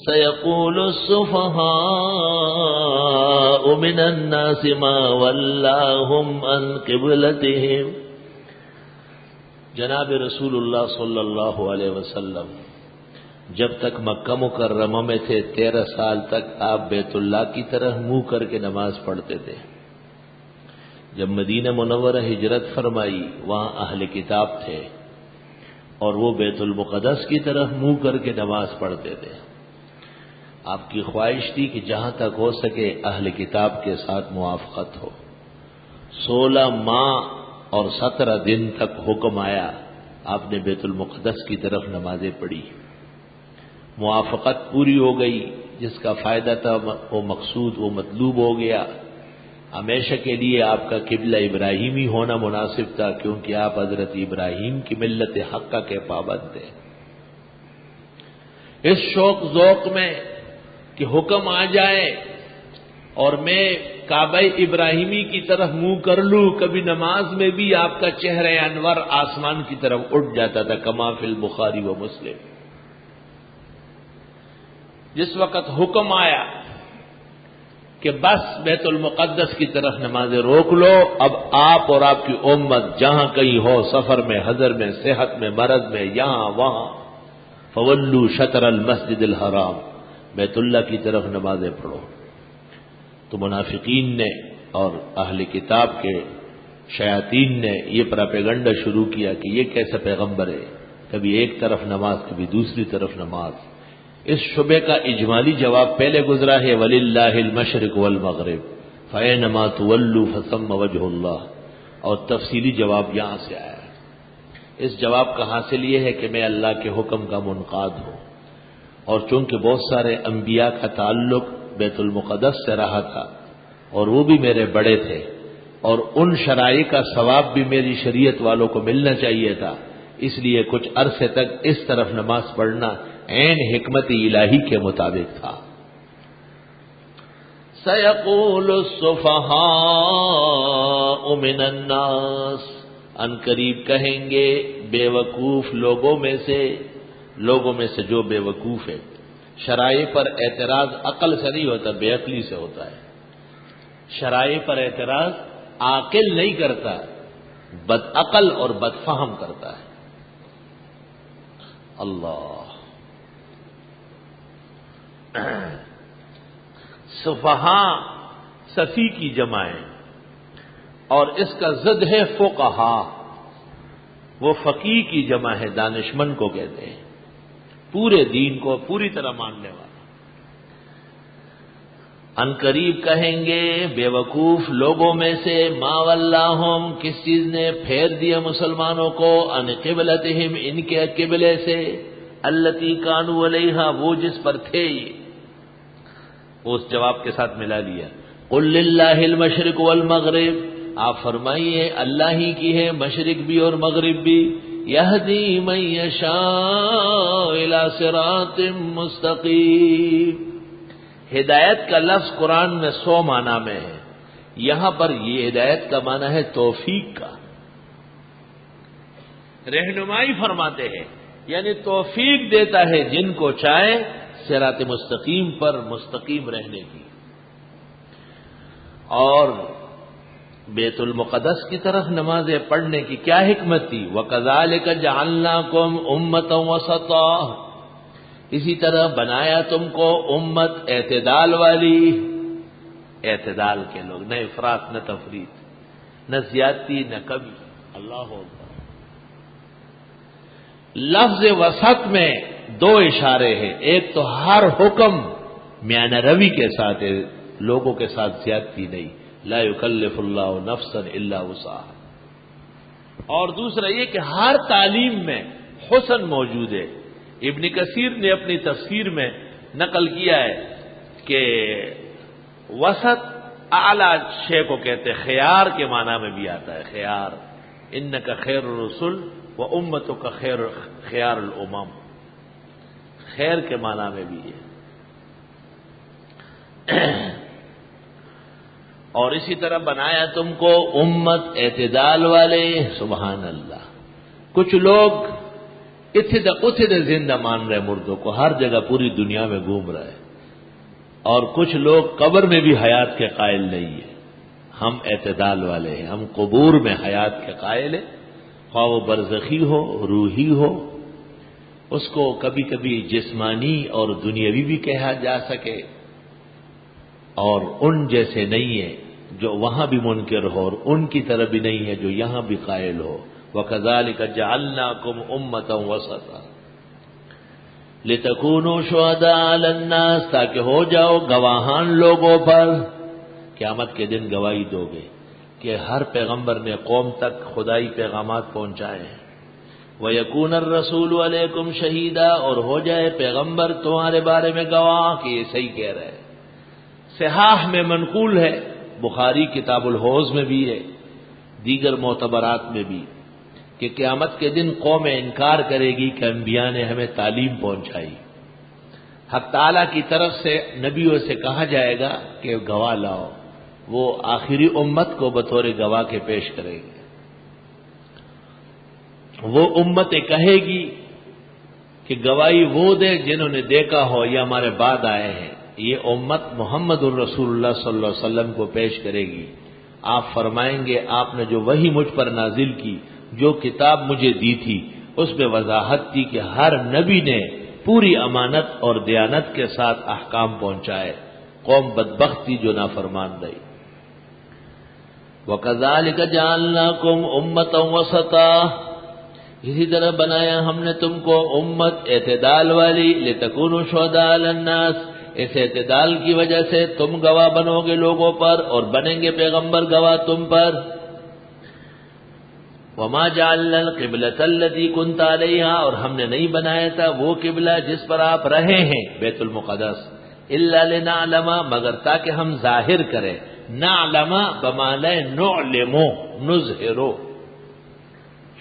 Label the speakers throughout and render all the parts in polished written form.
Speaker 1: سيقول السفهاء من الناس ما ولاهم عن قبلتهم. جناب رسول اللہ صلی اللہ علیہ وسلم جب تک مکہ مکرمہ میں تھے 13 سال تک آپ بیت اللہ کی طرف منہ کر کے نماز پڑھتے تھے. جب مدینہ منورہ ہجرت فرمائی وہاں اہل کتاب تھے اور وہ بیت المقدس کی طرف منہ کر کے نماز پڑھتے تھے. آپ کی خواہش تھی کہ جہاں تک ہو سکے اہل کتاب کے ساتھ موافقت ہو. 16 ماہ اور 17 دن تک حکم آیا آپ نے بیت المقدس کی طرف نمازیں پڑھی. موافقت پوری ہو گئی، جس کا فائدہ تھا وہ مقصود وہ مطلوب ہو گیا. ہمیشہ کے لیے آپ کا قبلہ ابراہیمی ہونا مناسب تھا، کیونکہ آپ حضرت ابراہیم کی ملت حقہ کے پابند تھے. اس شوق ذوق میں کہ حکم آ جائے اور میں کعبہ ابراہیمی کی طرف منہ کر لوں، کبھی نماز میں بھی آپ کا چہرہ انور آسمان کی طرف اٹھ جاتا تھا، کما فی البخاری و مسلم. جس وقت حکم آیا کہ بس بیت المقدس کی طرف نمازیں روک لو، اب آپ اور آپ کی امت جہاں کہیں ہو، سفر میں، حضر میں، صحت میں، مرض میں، یہاں وہاں، فولوا شطر المسجد الحرام، بیت اللہ کی طرف نمازیں پڑھو. تو منافقین نے اور اہل کتاب کے شیاطین نے یہ پراپیگنڈا شروع کیا کہ یہ کیسا پیغمبر ہے، کبھی ایک طرف نماز کبھی دوسری طرف نماز. اس شبے کا اجمالی جواب پہلے گزرا ہے، وَلِلَّهِ الْمَشْرِقُ وَالْمَغْرِبُ فَأَيْنَمَا تُوَلُّوا فَثَمَّ وَجْهُ اللَّهِ. اور تفصیلی جواب یہاں سے آیا ہے. اس جواب کا حاصل یہ ہے کہ میں اللہ کے حکم کا منقاد ہوں، اور چونکہ بہت سارے انبیاء کا تعلق بیت المقدس سے رہا تھا اور وہ بھی میرے بڑے تھے، اور ان شرائع کا ثواب بھی میری شریعت والوں کو ملنا چاہیے تھا، اس لیے کچھ عرصے تک اس طرف نماز پڑھنا عین حکمت الہی کے مطابق تھا. سَيَقُولُ السُّفَهَاءُ مِنَ النَّاسِ، ان قریب کہیں گے بے وقوف لوگوں میں سے جو بے وقوف ہے. شرائع پر اعتراض عقل سے نہیں ہوتا، بے عقلی سے ہوتا ہے. شرائع پر اعتراض عاقل نہیں کرتا، بد عقل اور بد فہم کرتا ہے. اللہ. صفحاء صفی کی جمع ہے اور اس کا ضد ہے فقہا. وہ فقیہ کی جمع ہے، دانشمند کو کہتے ہیں، پورے دین کو پوری طرح ماننے والا. ان قریب کہیں گے بے وقوف لوگوں میں سے ما ولاہم، کس چیز نے پھیر دیا مسلمانوں کو، ان قبلتہم، ان کے قبلے سے، التی کانوا علیہا، وہ جس پر تھے. اس جواب کے ساتھ ملا لیا. قل للہ المشرق والمغرب، آپ فرمائیے اللہ ہی کی ہے مشرق بھی اور مغرب بھی. یہدی من یشاء الی صراط مستقیم. ہدایت کا لفظ قرآن میں 100 معنی میں ہے. یہاں پر یہ ہدایت کا معنی ہے توفیق کا، رہنمائی فرماتے ہیں، یعنی توفیق دیتا ہے جن کو چاہے صراط مستقیم پر مستقیم رہنے کی. اور بیت المقدس کی طرف نمازیں پڑھنے کی کیا حکمت تھی؟ وَكَذَلِكَ جَعَلْنَاكُمْ أُمَّةً وَسَطًا، اسی طرح بنایا تم کو امت اعتدال والی، اعتدال کے لوگ، نہ افراط نہ تفریط، نہ زیادتی نہ کمی. اللہ اکبر. لفظ وسط میں 2 اشارے ہیں. ایک تو ہر حکم میانہ روی کے ساتھ ہے، لوگوں کے ساتھ زیادتی نہیں، لا یکلف اللہ نفسا الا وسعها. اور دوسرا یہ کہ ہر تعلیم میں حسن موجود ہے. ابن کثیر نے اپنی تفسیر میں نقل کیا ہے کہ وسط اعلی شے کو کہتے ہیں، خیار کے معنی میں بھی آتا ہے. خیار، انک خیر الرسل و امتک خیار الامم، خیر کے معنی میں بھی ہے. اور اسی طرح بنایا تم کو امت اعتدال والے. سبحان اللہ. کچھ لوگ اتھے زندہ مان رہے مردوں کو، ہر جگہ پوری دنیا میں گھوم رہے ہیں، اور کچھ لوگ قبر میں بھی حیات کے قائل نہیں ہیں۔ ہم اعتدال والے ہیں، ہم قبور میں حیات کے قائل ہیں، خواہ وہ برزخی ہو روحی ہو، اس کو کبھی کبھی جسمانی اور دنیاوی بھی کہا جا سکے، اور ان جیسے نہیں ہے جو وہاں بھی منکر ہو اور ان کی طرح بھی نہیں ہے جو یہاں بھی قائل ہو۔ وَكَذَلِكَ جَعَلْنَاكُمْ أُمَّةً وَسَطًا لِتَكُونُوا شُهَدَاءَ عَلَى النَّاسِ، تاکہ ہو جاؤ گواہان لوگوں پر۔ قیامت کے دن گواہی دو گے کہ ہر پیغمبر نے قوم تک خدائی پیغامات پہنچائے ہیں۔ وَيَكُونَ الرَّسُولُ عَلَيْكُمْ شَهِيدًا، اور ہو جائے پیغمبر تمہارے بارے میں گواہ کہ یہ صحیح کہہ رہے ہیں۔ صحاح میں منقول ہے، بخاری کتاب الحوض میں بھی ہے، دیگر معتبرات میں بھی، کہ قیامت کے دن قوم انکار کرے گی کہ انبیاء نے ہمیں تعلیم پہنچائی۔ حق تعالیٰ کی طرف سے نبیوں سے کہا جائے گا کہ گواہ لاؤ، وہ آخری امت کو بطور گواہ کے پیش کرے گی۔ وہ امتیں کہے گی کہ گواہی وہ دے جنہوں نے دیکھا ہو یا ہمارے بعد آئے ہیں۔ یہ امت محمد الرسول اللہ صلی اللہ علیہ وسلم کو پیش کرے گی۔ آپ فرمائیں گے آپ نے جو وحی مجھ پر نازل کی، جو کتاب مجھے دی تھی، اس میں وضاحت تھی کہ ہر نبی نے پوری امانت اور دیانت کے ساتھ احکام پہنچائے، قوم بدبخت تھی جو نافرمان رہی۔ وَكَذَلِكَ جَعَلْنَاكُمْ أُمَّةً وَسَطًا، اسی طرح بنایا ہم نے تم کو امت اعتدال والی، لِتَكُونُوا شُهَدَاءَ عَلَى النَّاسِ، اس اعتدال کی وجہ سے تم گواہ بنو گے لوگوں پر اور بنیں گے پیغمبر گواہ تم پر۔ وَمَا جَعَلْنَا الْقِبْلَةَ الَّتِي كُنْتَ عَلَيْهَا، اور ہم نے نہیں بنایا تھا وہ قبلہ جس پر آپ رہے ہیں بیت المقدس، إِلَّا لِنَعْلَمَ، مگر تاکہ ہم ظاہر کریں، نعلم بمعنی نعلم نظہر۔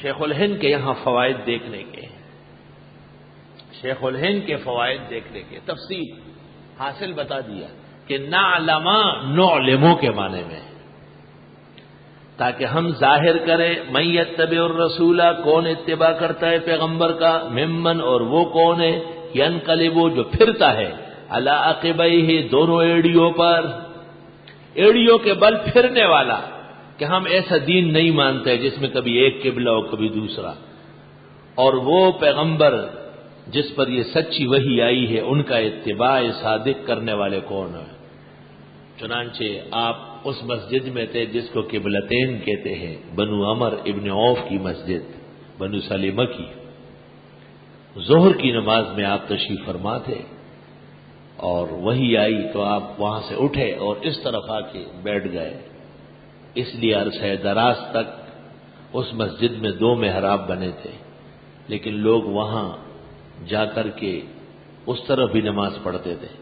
Speaker 1: شیخ الہند کے یہاں فوائد دیکھنے کے، شیخ الہند کے فوائد دیکھنے کے تفصیل حاصل بتا دیا کہ نعلم نعلم کے معنی میں، تاکہ ہم ظاہر کریں من یتبع الرسول، کون اتباع کرتا ہے پیغمبر کا، ممن، اور وہ کون ہے، ینقلب، جو پھرتا ہے، علی عقبیہ، دونوں ایڑیوں پر، ایڑیوں کے بل پھرنے والا، کہ ہم ایسا دین نہیں مانتے جس میں کبھی ایک قبلہ ہو کبھی دوسرا، اور وہ پیغمبر جس پر یہ سچی وحی آئی ہے ان کا اتباع صادق کرنے والے کون ہیں۔ چنانچہ آپ اس مسجد میں تھے جس کو قبلتین کہتے ہیں، بنو عمر ابن عوف کی مسجد، بنو سلیمہ کی۔ ظہر کی نماز میں آپ تشریف فرما تھے اور وحی آئی تو آپ وہاں سے اٹھے اور اس طرف آ کے بیٹھ گئے۔ اس لیے عرصہ دراز تک اس مسجد میں 2 محراب بنے تھے، لیکن لوگ وہاں جا کر کے اس طرف بھی نماز پڑھتے تھے،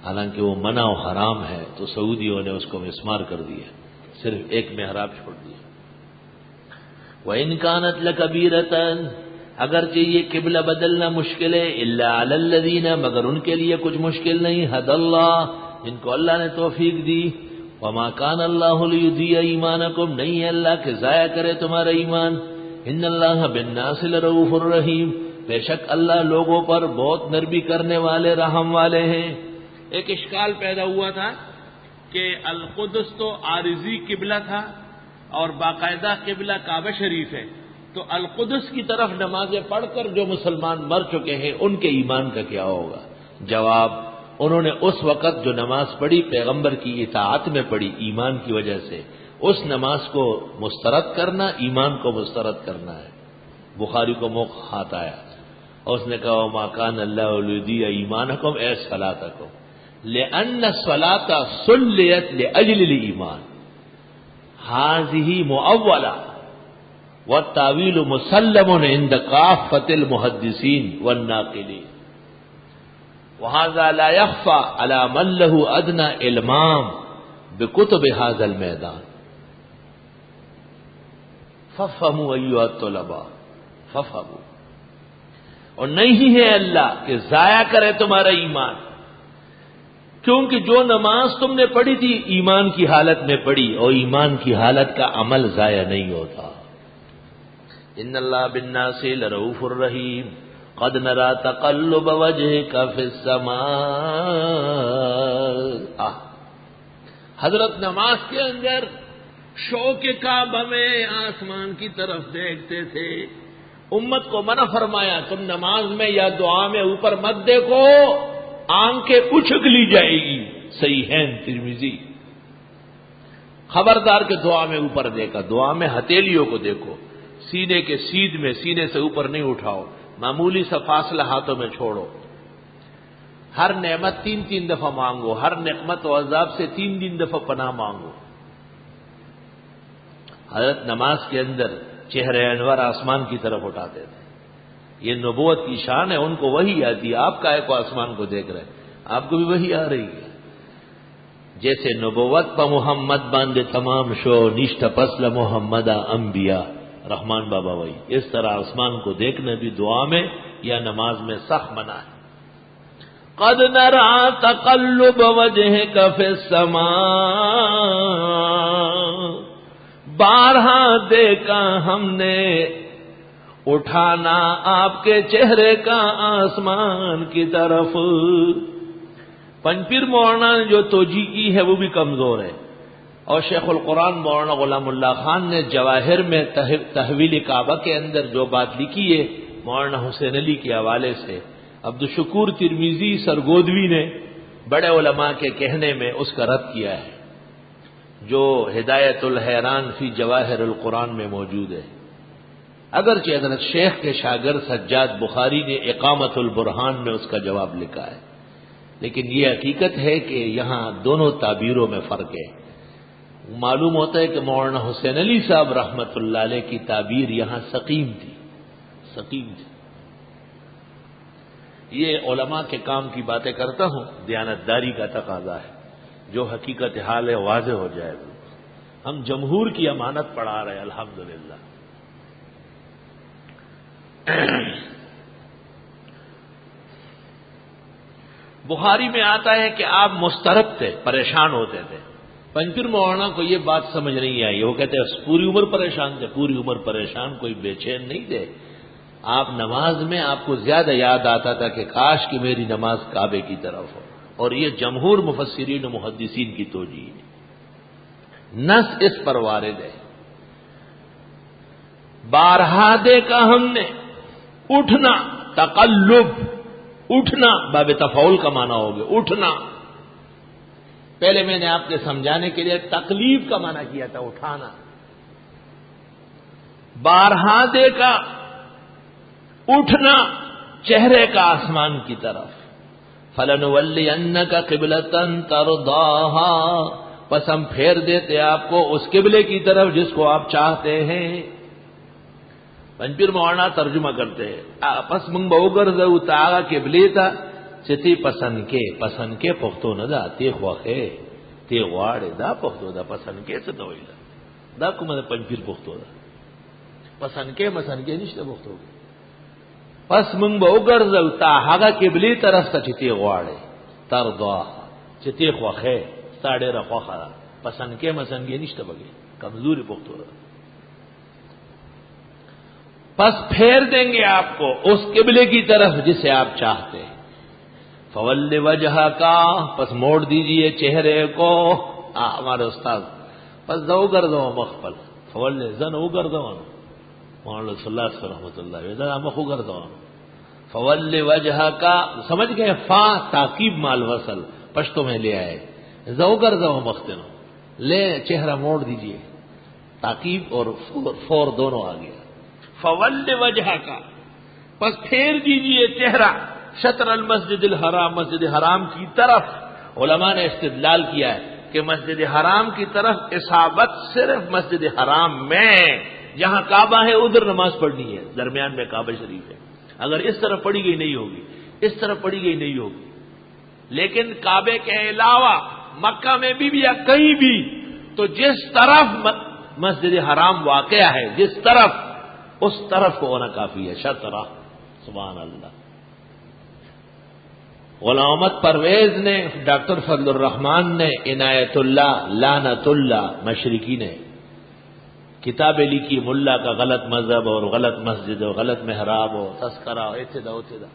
Speaker 1: حالانکہ وہ منع و حرام ہے، تو سعودیوں نے اس کو مسمار کر دیا، صرف ایک محراب چھوڑ دیا۔ وَإِنْ كَانَتْ لَكَبِيرَةً، اگرچہ یہ قبلہ بدلنا مشکل ہے، إِلَّا عَلَى الَّذِينَ، مگر ان کے لیے کچھ مشکل نہیں، هَدَى اللَّهُ، جن کو اللہ نے توفیق دی، وَمَا كَانَ اللَّهُ لِيُضِيعَ إِيمَانَكُمْ، نہیں ہے اللہ کہ ضائع کرے تمہارا ایمان، إِنَّ اللَّهَ بِالنَّاسِ لَرَءُوفٌ رَحِيمٌ، بے شک اللہ لوگوں پر بہت نرمی کرنے والے رحم والے ہیں۔ ایک اشکال پیدا ہوا تھا کہ القدس تو عارضی قبلہ تھا اور باقاعدہ قبلہ کعبہ شریف ہے، تو القدس کی طرف نمازیں پڑھ کر جو مسلمان مر چکے ہیں ان کے ایمان کا کیا ہوگا؟ جواب، انہوں نے اس وقت جو نماز پڑھی پیغمبر کی اطاعت میں پڑھی ایمان کی وجہ سے، اس نماز کو مسترد کرنا ایمان کو مسترد کرنا ہے۔ بخاری کو موقع ہاتھ آیا اور اس نے کہا وَمَا كَانَ اللَّهُ لِيُضِيعَ إِيمَانَكُمْ اے صَلَاتَكُمْ لِأَنَّ الصَّلَاةَ سُلِّيَتْ لِأَجْلِ الْإِيمَانِ هَذِهِ مُؤَوَّلَةٌ وَالتَّأْوِيلُ مُسَلَّمٌ عِنْدَ كَافَّةِ الْمُحَدِّثِينَ وَالنَّاقِلِينَ وَهَذَا لَا يَخْفَى عَلَى مَنْ لَهُ أَدْنَى إِلْمَامٌ بِكُتُبِ هَذَا الْمَيْدَانِ فَافْهَمُوا أَيُّهَا الطُّلَبَاءُ فَافْهَمُوا، اور نہیں ہے اللہ کہ ضائع کرے تمہارا ایمان، کیونکہ جو نماز تم نے پڑھی تھی ایمان کی حالت میں پڑھی، اور ایمان کی حالت کا عمل ضائع نہیں ہوتا۔ ان اللہ بالناس لرؤوف الرحیم قد نرى تقلب وجهك في السماء۔ حضرت نماز کے اندر شوق کعبہ میں آسمان کی طرف دیکھتے تھے۔ امت کو منع فرمایا تم نماز میں یا دعا میں اوپر مت دیکھو، آنکھیں اچک لی جائے گی۔ صحیحین ترمذی۔ خبردار کہ دعا میں اوپر دیکھا، دعا میں ہتھیلیوں کو دیکھو، سینے کے سیدھ میں سینے سے اوپر نہیں اٹھاؤ، معمولی سا فاصلہ ہاتھوں میں چھوڑو۔ ہر نعمت 3 دفعہ مانگو، ہر نعمت و عذاب سے 3 دفعہ پناہ مانگو۔ حضرت نماز کے اندر چہرے انور آسمان کی طرف اٹھاتے تھے۔ یہ نبوت کی شان ہے، ان کو وحی آتی ہے، آپ کائے کو آسمان کو دیکھ رہے ہیں، آپ کو بھی وحی آ رہی ہے۔ جیسے نبوت پا محمد باندے تمام شو نشت پسل محمد انبیاء، رحمان بابا وحی، اس طرح آسمان کو دیکھنا بھی دعا میں یا نماز میں سخت منع ہے۔ قد نرى تقلب وجهك في السماء، بارہا دیکھا ہم نے اٹھانا آپ کے چہرے کا آسمان کی طرف۔ پنپیر مولانا نے جو توجیہ کی ہے وہ بھی کمزور ہے، اور شیخ القرآن مولانا غلام اللہ خان نے جواہر میں تحویل کعبہ کے اندر جو بات لکھی ہے مولانا حسین علی کے حوالے سے، عبدالشکور ترمیزی سرگودوی نے بڑے علماء کے کہنے میں اس کا رد کیا ہے، جو ہدایت الحیران فی جواہر القرآن میں موجود ہے۔ اگرچہ حضرت شیخ کے شاگرد سجاد بخاری نے اقامت البرہان میں اس کا جواب لکھا ہے، لیکن یہ حقیقت ہے کہ یہاں دونوں تعبیروں میں فرق ہے۔ معلوم ہوتا ہے کہ مولانا حسین علی صاحب رحمت اللہ علیہ کی تعبیر یہاں سقیم تھی، سقیم تھی۔ یہ علماء کے کام کی باتیں کرتا ہوں، دیانتداری کا تقاضا ہے، جو حقیقت حال ہے واضح ہو جائے گا۔ ہم جمہور کی امانت پڑھا رہے ہیں الحمدللہ۔ بخاری میں آتا ہے کہ آپ مضطرب تھے، پریشان ہوتے تھے۔ پنپیر مولانا کو یہ بات سمجھ نہیں آئی، وہ کہتے ہیں پوری عمر پریشان تھے، پوری عمر پریشان، کوئی بے چین نہیں تھے۔ آپ نماز میں آپ کو زیادہ یاد آتا تھا کہ کاش کہ میری نماز کعبے کی طرف ہو، اور یہ جمہور مفسرین و محدثین کی توجیہ ہے۔ نص اس پر وارد ہے، بارہا دیکھا ہم نے اٹھنا، تقلب، اٹھنا باب تفعول کا معنی ہو گیا، اٹھنا۔ پہلے میں نے آپ کے سمجھانے کے لیے تقلیب کا معنی کیا تھا، اٹھانا۔ بارہا دیکھا اٹھنا چہرے کا آسمان کی طرف۔ فَلَنُوَلِّيَنَّكَ قِبْلَةً تَرْضَاهَا، پس ہم پھیر دیتے آپ کو اس قبلے کی طرف جس کو آپ چاہتے ہیں۔ پنپیر مولانا ترجمہ کرتے ہیں، پس منگ بوگرزو تاغا قبلی تا چتی پسند کے پختو ندا تی خواخے تی غواڑے دا پختو دا پسند کے سے دوئیلا دا کم دا پنپیر پختو دا پسند کے نشتا پختو دا۔ پس منگ بوگرزو تاغا قبلی طرف تا چتی غواڑے ترضا چتی خواخے ساڑے را خواخا پسند کے نشتا بگے کمزوری پختو دا۔ پس پھیر دیں گے آپ کو اس قبلے کی طرف جسے آپ چاہتے ہیں۔ فول وجہ کا، پس موڑ دیجئے چہرے کو، ہمارے استاد پس دو گردو مخفل فول زن او گردو مولانا صلی اللہ علیہ رحمۃ اللہ زن مخو گردو فول وجہ کا، سمجھ گئے؟ فا تاکیب مال وصل پشتوں میں لے آئے، زو گردو مختنو، لے چہرہ موڑ دیجئے، تاکیب اور فور دونوں آ گیا۔ فول وجہ کا، پس پھیر دیجئے چہرہ، شطر المسجد الحرام، مسجد حرام کی طرف۔ علماء نے استدلال کیا ہے کہ مسجد حرام کی طرف اصابت صرف مسجد حرام میں جہاں کعبہ ہے ادھر نماز پڑھنی ہے، درمیان میں کعبہ شریف ہے۔ اگر اس طرف پڑھی گئی نہیں ہوگی، اس طرف پڑھی گئی نہیں ہوگی، لیکن کعبے کے علاوہ مکہ میں بھی یا کہیں بھی تو جس طرف مسجد حرام واقع ہے، جس طرف، اس طرف کو ہونا کافی ہے۔ شطرہ، سبحان اللہ۔ غلامت پرویز نے، ڈاکٹر فضل الرحمان نے، عنایت اللہ، لعنت اللہ مشرقی نے کتابیں لکھی ملا کا غلط مذہب اور غلط مسجد اور غلط محراب ہو، تذکرہ ابتدا ابتدا،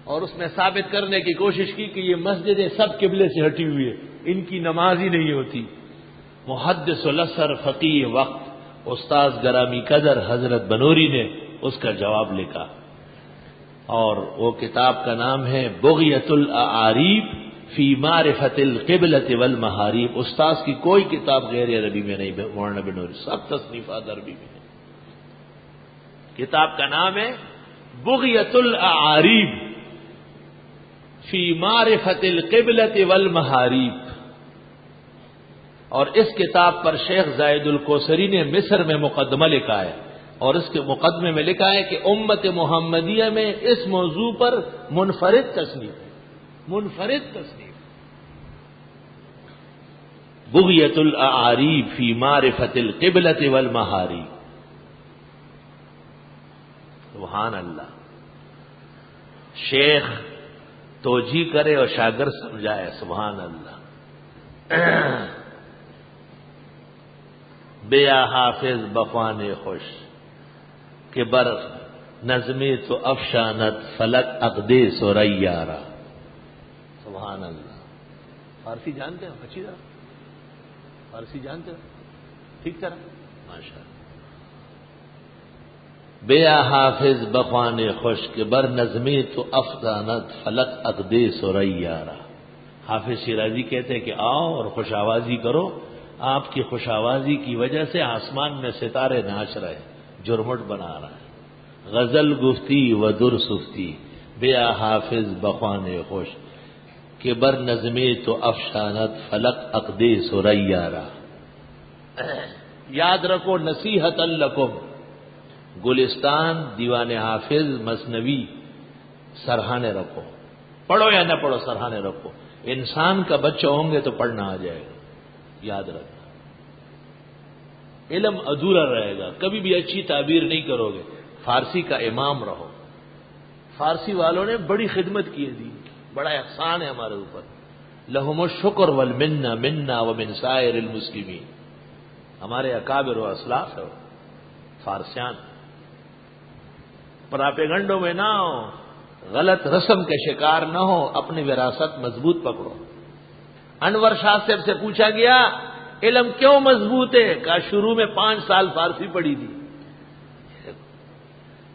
Speaker 1: اور اس میں ثابت کرنے کی کوشش کی کہ یہ مسجدیں سب قبلے سے ہٹی ہوئی ہے، ان کی نماز ہی نہیں ہوتی۔ محدث الاثر فقیہ وقت استاذ گرامی قدر حضرت بنوری نے اس کا جواب لکھا، اور وہ کتاب کا نام ہے بغیۃ الاعاریب فی معرفت القبلۃ والمحاریب۔ استاذ کی کوئی کتاب غیر عربی میں نہیں، مولانا بنوری سب تصنیفات عربی میں ہیں۔ کتاب کا نام ہے بغیۃ الاعاریب فی معرفت القبلۃ والمحاریب، اور اس کتاب پر شیخ زائد الکوثری نے مصر میں مقدمہ لکھا ہے، اور اس کے مقدمے میں لکھا ہے کہ امت محمدیہ میں اس موضوع پر منفرد تصنیف ہے، منفرد تصنیف۔ بغیۃ الاعاریب فی معرفت القبلۃ والمحاریب۔ سبحان اللہ، شیخ توجیہ کرے اور شاگرد سمجھائے، سبحان اللہ۔ بیا حافظ بخوان خوش کہ بر نظمی تو افشانت فلک عقدِ سریارہ۔ سبحان اللہ۔ فارسی جانتے ہیں اچھی طرح؟ فارسی جانتے ہیں ٹھیک طرح؟ ماشاء اللہ۔ بیا حافظ بخوان خوش کہ بر نظمی تو افشانت فلک عقدِ سریارہ۔ حافظ شیرازی کہتے ہیں کہ آؤ اور خوش آوازی کرو، آپ کی خوش آوازی کی وجہ سے آسمان میں ستارے ناچ رہے، جرمٹ بنا رہا ہے۔ غزل گفتی و در سفتی بیا حافظ بخوان خوش کہ بر نظمی تو افشانت فلک عقدِ سریارہ۔ یاد رکھو نصیحت لکم، گلستان دیوان حافظ مثنوی سرہانے رکھو، پڑھو یا نہ پڑھو سرہانے رکھو، انسان کا بچہ ہوں گے تو پڑھنا آ جائے گا، یاد رکھنا۔ علم ادھورا رہے گا، کبھی بھی اچھی تعبیر نہیں کرو گے، فارسی کا امام رہو۔ فارسی والوں نے بڑی خدمت کی ہے، دین کی بڑا احسان ہے ہمارے اوپر۔ لہم الشکر والمنہ منا ومن سائر المسلمین، ہمارے اکابر و اسلاف ہے وہ فارسیان۔ پراپیگنڈوں میں نہ ہو، غلط رسم کے شکار نہ ہو، اپنی وراثت مضبوط پکڑو۔ انور شاہ صاحب سے پوچھا گیا علم کیوں مضبوط ہے؟ کہا شروع میں 5 سال فارسی پڑھی تھی۔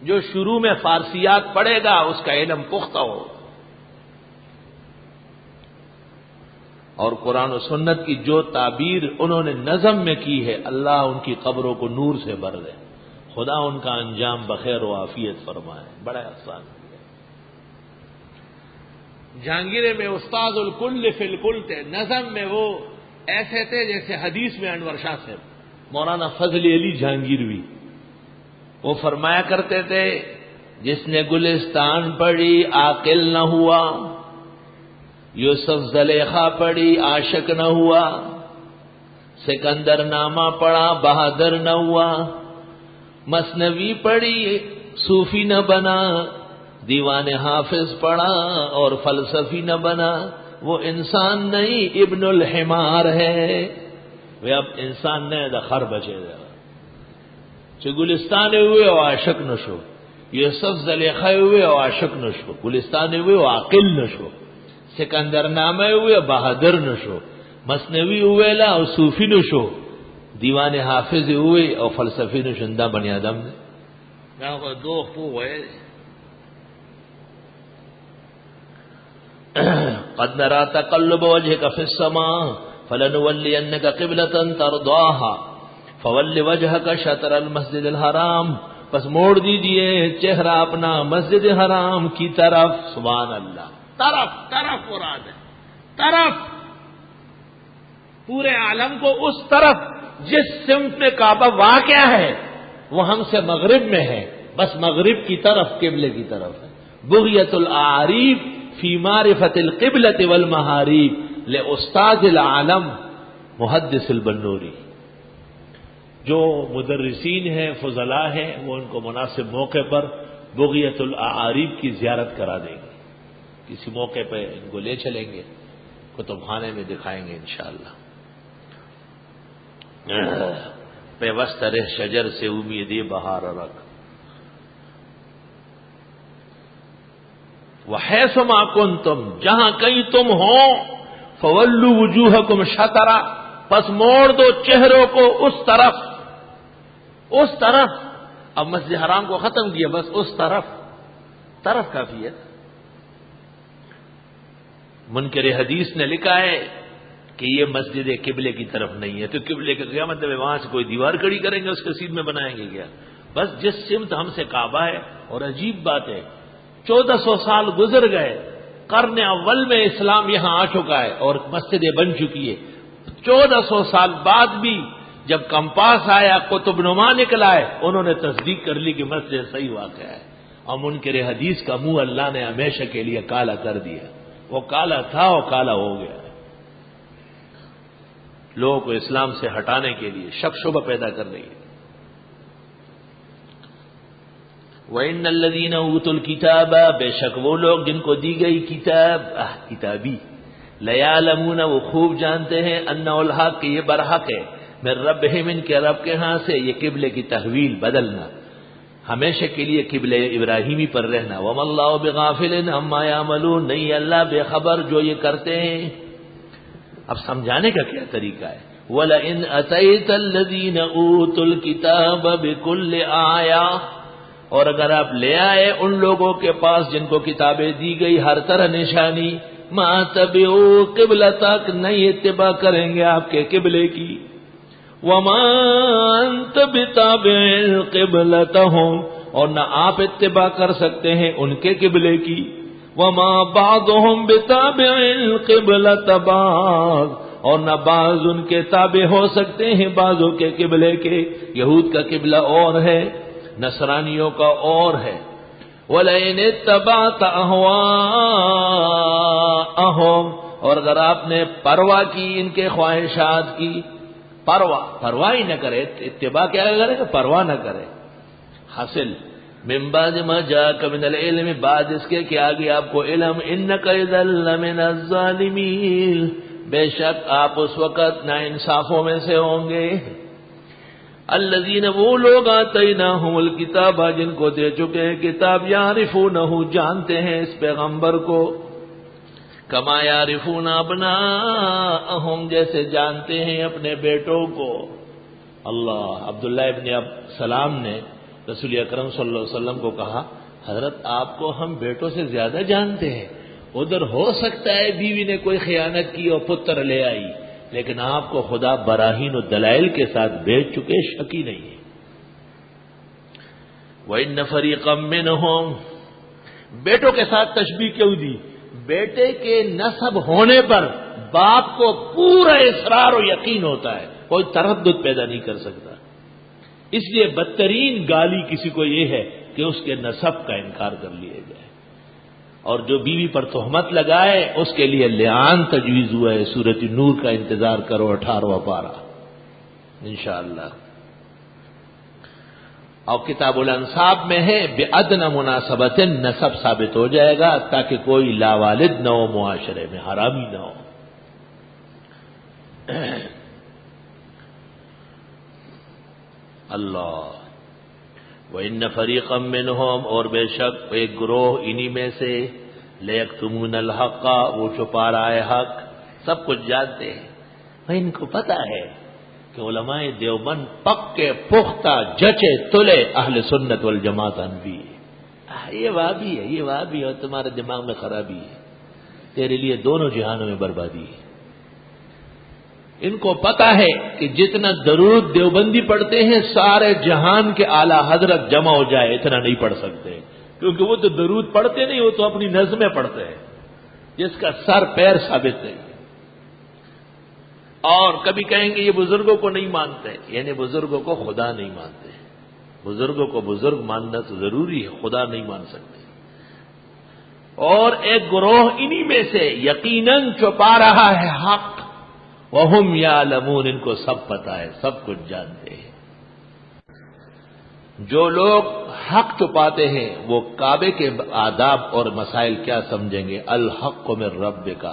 Speaker 1: جو شروع میں فارسیات پڑھے گا اس کا علم پختہ ہو، اور قرآن و سنت کی جو تعبیر انہوں نے نظم میں کی ہے، اللہ ان کی قبروں کو نور سے بھر دے، خدا ان کا انجام بخیر و عافیت فرمائے، بڑا احسان۔ جہانگیرے میں استاد الکل فی الکل تھے، نظم میں وہ ایسے تھے جیسے حدیث میں انور شاہ صاحب۔ مولانا فضل علی جہانگیروی وہ فرمایا کرتے تھے جس نے گلستان پڑھی عاقل نہ ہوا، یوسف زلیخا پڑھی عاشق نہ ہوا، سکندر نامہ پڑھا بہادر نہ ہوا، مثنوی پڑھی صوفی نہ بنا، دیوان حافظ پڑھا اور فلسفی نہ بنا، وہ انسان نہیں ابن الحمار ہے۔ وہ اب انسان نہیں دا خر بچے گا، چھ گلستان ہوئے اور عاشق نشو، یوسف زلیخا ہوئے اور عاشق نشو، گلستان ہوئے اور عاقل نشو، سکندر نامہ ہوئے بہادر نشو، مثنوی ہوئے لا اور صوفی نشو، دیوان حافظ ہوئے اور فلسفی نشندہ بنی آدم نے دو ہوئے۔ قد نرى تقلب وجهك في السماء فلنولينك قبلة ترضاها فول وجهك شطر المسجد الحرام، پس موڑ دیجئے چہرہ اپنا مسجد حرام کی طرف۔ سبحان اللہ، طرف مراد ہے، طرف پورے عالم کو اس طرف جس سمت میں کعبہ واقع ہے وہ ہم سے مغرب میں ہے، بس مغرب کی طرف قبلے کی طرف ہے۔ بغیۃ الاعاریب فی معرفت القبلۃ والمحاریب لاستاذ العالم محدث البنوری۔ جو مدرسین ہیں فضلاء ہیں وہ ان کو مناسب موقع پر بغیۃ الاعاریب کی زیارت کرا دیں گے، کسی موقع پہ ان کو لے چلیں گے، کتب خانے میں دکھائیں گے انشاءاللہ۔ پیوست رہ شجر سے امید بہار رکھ۔ وحیث ما کنتم، جہاں کہیں تم ہو، فولوا وجوہکم شطرا، پس موڑ دو چہروں کو اس طرف، اس طرف۔ اب مسجد حرام کو ختم کیا، بس اس طرف، طرف کافی ہے۔ منکر حدیث نے لکھا ہے کہ یہ مسجد قبلے کی طرف نہیں ہے، تو قبلے کا کیا مطلب ہے؟ وہاں سے کوئی دیوار کھڑی کریں گے اس کے سیدھ میں بنائیں گے کیا؟ بس جس سمت ہم سے کعبہ ہے۔ اور عجیب بات ہے، 1400 سال گزر گئے، قرن اول میں اسلام یہاں آ چکا ہے اور مسجدیں بن چکی ہے، 1400 سال بعد بھی جب کمپاس آیا، قطب نما نکلا ہے، انہوں نے تصدیق کر لی کہ مسجد صحیح واقع ہے۔ اور منکر حدیث کا منہ اللہ نے ہمیشہ کے لیے کالا کر دیا، وہ کالا تھا وہ کالا ہو گیا۔ لوگوں کو اسلام سے ہٹانے کے لیے شک شبہ پیدا کر رہی ہے۔ وَإِنَّ الَّذِينَ أُوتُوا الْكِتَابَ، بے شک وہ لوگ جن کو دی گئی کتاب، کتابی، لَيَعْلَمُونَ، وہ خوب جانتے ہیں، أَنَّهُ الْحَقُّ، کہ یہ برحق ہے، من ربہم، ان کے رب کے ہاں سے، یہ قبلے کی تحویل بدلنا، ہمیشہ کے لیے قبلے ابراہیمی پر رہنا۔ وَمَا اللَّهُ بِغَافِلٍ عَمَّا يَعْمَلُونَ، نہیں اللہ بے خبر جو یہ کرتے ہیں۔ اب سمجھانے کا کیا طریقہ ہے؟ وَلَئِنْ أَتَيْتَ الَّذِينَ أُوتُوا الْكِتَابَ بِكُلِّ آیَةٍ، اور اگر آپ لے آئے ان لوگوں کے پاس جن کو کتابیں دی گئی ہر طرح نشانی، مَا تَبِعُوا قِبْلَتَكَ، نہیں اتباع کریں گے آپ کے قبلے کی، وَمَا أَنْتَ بِتَابِعٍ قِبْلَتَهُمْ، اور نہ آپ اتباع کر سکتے ہیں ان کے قبلے کی، وَمَا بَعْضُهُمْ بِتَابِعٍ قِبْلَةَ بَعْضٍ، اور نہ بعض ان کے تابع ہو سکتے ہیں بعضوں کے قبلے کے۔ یہود کا قبلہ اور ہے، نصرانیوں کا اور ہے۔ وَلَئِنِ اتَّبَعْتَ أَهْوَاءَهُمْ، اور اگر آپ نے پرواہ کی ان کے خواہشات کی، پرواہ ہی نہ کرے، اتباع کیا کرے کہ پرواہ نہ کرے۔ حاصل من بعد ما جاءك من العلم، بعد اس کے کہ آگے آپ کو علم، انک اذا لمن الظالمین، بے شک آپ اس وقت ناانصافوں میں سے ہوں گے۔ الذین، وہ لوگ آتیناہم الکتاب، جن کو دے چکے ہیں کتاب، یعرفونہ، جانتے ہیں اس پیغمبر کو، کما یعرفون ابناءہم، جیسے جانتے ہیں اپنے بیٹوں کو۔ اللہ، عبداللہ ابن سلام نے رسول اکرم صلی اللہ علیہ وسلم کو کہا، حضرت آپ کو ہم بیٹوں سے زیادہ جانتے ہیں، ادھر ہو سکتا ہے بیوی نے کوئی خیانت کی اور پتر لے آئی، لیکن آپ کو خدا براہین و دلائل کے ساتھ بھیج چکے، شکی نہیں ہے۔ وَإِنَّ فَرِيقًا مِّنْهُمْ، بیٹوں کے ساتھ تشبیہ کیوں دی؟ بیٹے کے نسب ہونے پر باپ کو پورا اصرار و یقین ہوتا ہے، کوئی تردد پیدا نہیں کر سکتا۔ اس لیے بدترین گالی کسی کو یہ ہے کہ اس کے نسب کا انکار کر لیا جائے، اور جو بیوی پر تہمت لگائے اس کے لیے لعان تجویز ہوا ہے۔ سورۃ نور کا انتظار کرو، 18واں پارہ انشاءاللہ۔ اور کتاب الانصاب میں ہے بِأَدْنَى مُنَاسَبَةٍ، نسب ثابت ہو جائے گا تاکہ کوئی لاوالد نہ ہو، معاشرے میں حرامی نہ ہو۔ اللہ، وَإِنَّ فَرِيقًا مِّنْهُمْ، اور بے شک ایک گروہ انہی میں سے، لَيَكْتُمُونَ الْحَقَّ، وہ چھپا رہا ہے حق، سب کچھ جانتے ہیں۔ ان کو پتا ہے کہ علماء دیوبند پکے پختہ جچے تلے اہل سنت والجماعت انبی، یہ وہابی ہے، یہ وہابی ہے، اور تمہارے دماغ میں خرابی ہے، تیرے لیے دونوں جہانوں میں بربادی ہے۔ ان کو پتا ہے کہ جتنا درود دیوبندی پڑھتے ہیں سارے جہان کے اعلی حضرت جمع ہو جائے اتنا نہیں پڑھ سکتے، کیونکہ وہ تو درود پڑھتے نہیں، وہ تو اپنی نظمیں پڑھتے ہیں جس کا سر پیر ثابت نہیں۔ اور کبھی کہیں گے یہ بزرگوں کو نہیں مانتے، یعنی بزرگوں کو خدا نہیں مانتے۔ بزرگوں کو بزرگ ماننا تو ضروری ہے، خدا نہیں مان سکتے۔ اور ایک گروہ انہی میں سے یقیناً چھپا رہا ہے حق، وَهُمْ يَعْلَمُونَ، ان کو سب پتا ہے، سب کچھ جانتے ہیں۔ جو لوگ حق چھپاتے ہیں وہ کعبے کے آداب اور مسائل کیا سمجھیں گے؟ الحق من ربک،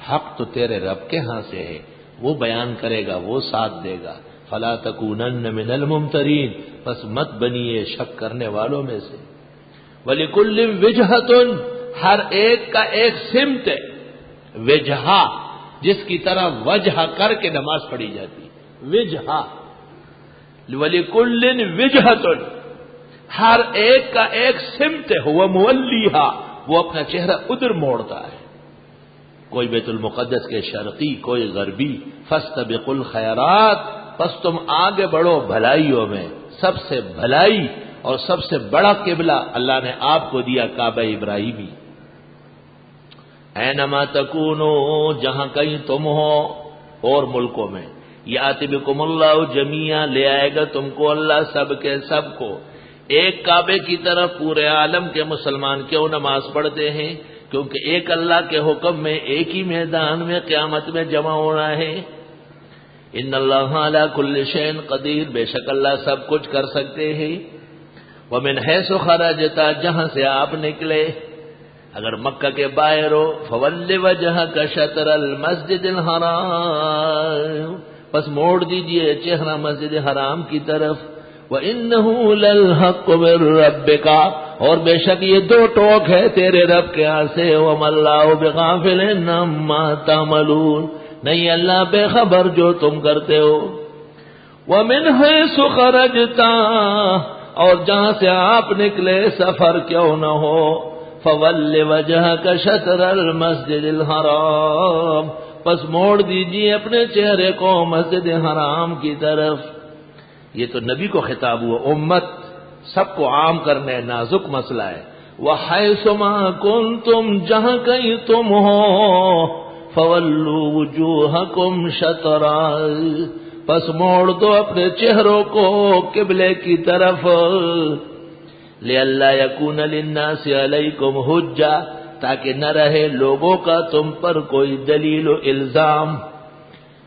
Speaker 1: حق تو تیرے رب کے ہاں سے ہے، وہ بیان کرے گا، وہ ساتھ دے گا۔ فلا تکونن من الممترین، پس مت بنیے شک کرنے والوں میں سے۔ وَلِكُلٍّ وِجْهَةٌ، ہر ایک کا ایک سمت ہے، وجہا جس کی طرح وجہ کر کے نماز پڑھی جاتی، وجہا۔ وَلِكُلٍّ وِجْهَةٌ، ہر ایک کا ایک سمت ہے، ہوا مولیہا، وہ اپنا چہرہ ادھر موڑتا ہے، کوئی بیت المقدس کے شرقی، کوئی غربی۔ فاستبقوا الخیرات، پس تم آگے بڑھو بھلائیوں میں، سب سے بھلائی اور سب سے بڑا قبلہ اللہ نے آپ کو دیا کعبہ ابراہیمی۔ اینما تکونو، جہاں کہیں تم ہو اور ملکوں میں، یاتی بکم اللہ جمیعا، لے آئے گا تم کو اللہ سب کے سب کو ایک کعبے کی طرف۔ پورے عالم کے مسلمان کیوں نماز پڑھتے ہیں؟ کیونکہ ایک اللہ کے حکم میں ایک ہی میدان میں قیامت میں جمع ہونا ہے۔ ان اللہ علی کل شیء قدیر، بے شک اللہ سب کچھ کر سکتے ہیں۔ ومن حیث خرجت، جہاں سے آپ نکلے، اگر مکہ کے باہر ہو، فول وجہک شطر المسجد الحرام، پس موڑ دیجئے چہرہ مسجد حرام کی طرف۔ وَإِنَّهُ لَلْحَقُّ مِن رَّبِّكَ، اور بے شک یہ دو ٹوک ہے تیرے رب کے ہاں سے۔ وَمَا اللَّهُ بِغَافِلٍ عَمَّا تَعْمَلُونَ، نہیں اللہ بے خبر جو تم کرتے ہو۔ وَمِنْ حَيْثُ خَرَجْتَ، اور جہاں سے آپ نکلے سفر کیوں نہ ہو، فَوَلِّ وَجْهَكَ شَطْرَ الْمَسْجِدِ الْحَرَامِ، پس موڑ دیجیے اپنے چہرے کو مسجد حرام کی طرف۔ یہ تو نبی کو خطاب ہوا، امت سب کو عام کرنے، نازک مسئلہ ہے۔ وَحَيْثُ مَا كُنتُمْ، جہاں کہیں تم ہو، فَوَلُّوا وُجُوهَكُمْ شَطْرَهُ، پس موڑ دو اپنے چہروں کو قبلے کی طرف۔ لِأَلَّا يَكُونَ لِلنَّاسِ عَلَيْكُمْ حُجَّةٌ، تاکہ نہ رہے لوگوں کا تم پر کوئی دلیل و الزام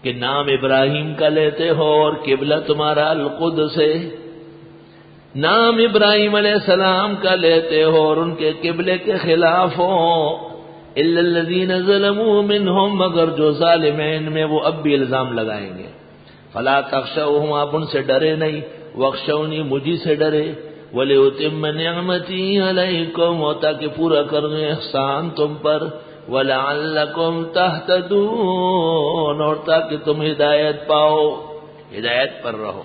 Speaker 1: کہ نام ابراہیم کا لیتے ہو اور قبلہ تمہارا القدس ہے، نام ابراہیم علیہ السلام کا لیتے ہو اور ان کے قبلے کے خلاف ہو۔ الا الذین ظلموا منہم، مگر جو ظالم ہیں ان میں، وہ اب بھی الزام لگائیں گے۔ فلا تخشوہم، آپ ان سے ڈرے نہیں، واخشونی، مجھی سے ڈرے۔ وَلِأُتِمَّ نِعْمَتِي عَلَيْكُمْ، اور تاکہ پورا کر دوں احسان تم پر۔ وَلَعَلَّكُمْ تَهْتَدُونَ، اور تاکہ تم ہدایت پاؤ، ہدایت پر رہو۔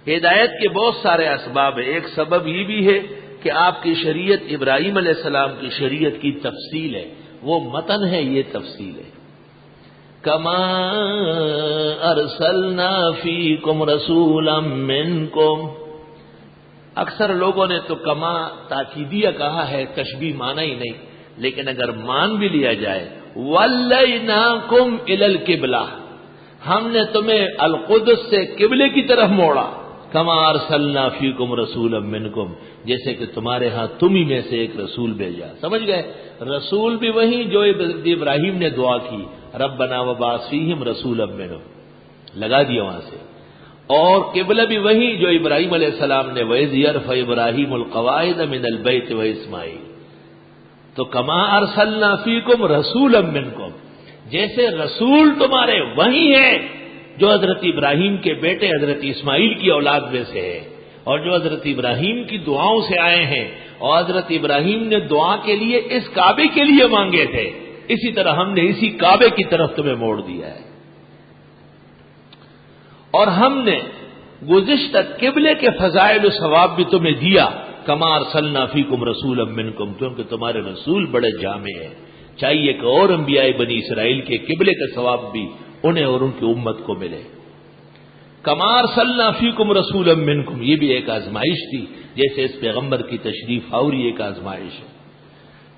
Speaker 1: ہدایت کے بہت سارے اسباب ہیں، ایک سبب یہ بھی ہے کہ آپ کی شریعت ابراہیم علیہ السلام کی شریعت کی تفصیل ہے، وہ متن ہے، یہ تفصیل ہے۔ کما ارسلنا فیکم رسولا منکم، اکثر لوگوں نے تو کما تاکیدیہ کہا ہے، تشبیہ مانا ہی نہیں، لیکن اگر مان بھی لیا جائے، وَلَّيْنَاكُمْ إِلَى الْقِبْلَةِ، ہم نے تمہیں القدس سے قبلے کی طرف موڑا۔ کما ارسلنا فیکم رسولا منکم، جیسے کہ تمہارے ہاں تم ہی میں سے ایک رسول بھیجا۔ سمجھ گئے؟ رسول بھی وہی جو ابراہیم نے دعا کی، ربنا وبعث فیہم رسولا منہم، لگا دیا وہاں سے۔ اور قبلہ بھی وہی جو ابراہیم علیہ السلام نے، وَإِذْ يَرْفَعُ إِبْرَاهِيمُ الْقَوَاعِدَ مِنَ الْبَيْتِ وَإِسْمَاعِيلُ، تو کما ارسلنا فیکم رسولا منکم، جیسے رسول تمہارے وہی ہیں جو حضرت ابراہیم کے بیٹے حضرت اسماعیل کی اولاد میں سے ہے، اور جو حضرت ابراہیم کی دعاؤں سے آئے ہیں، اور حضرت ابراہیم نے دعا کے لیے اس کعبے کے لیے مانگے تھے، اسی طرح ہم نے اسی کعبے کی طرف تمہیں موڑ دیا ہے۔ اور ہم نے گزشتہ قبلے کے فضائل و ثواب بھی تمہیں دیا، کما ارسلنا فیکم رسولا منکم، کیونکہ تمہارے رسول بڑے جامع ہیں، چاہیے کہ اور انبیاء بنی اسرائیل کے قبلے کا ثواب بھی انہیں اور ان کی امت کو ملے۔ کما ارسلنا فیکم رسولا منکم، یہ بھی ایک آزمائش تھی، جیسے اس پیغمبر کی تشریف آوری ایک آزمائش ہے۔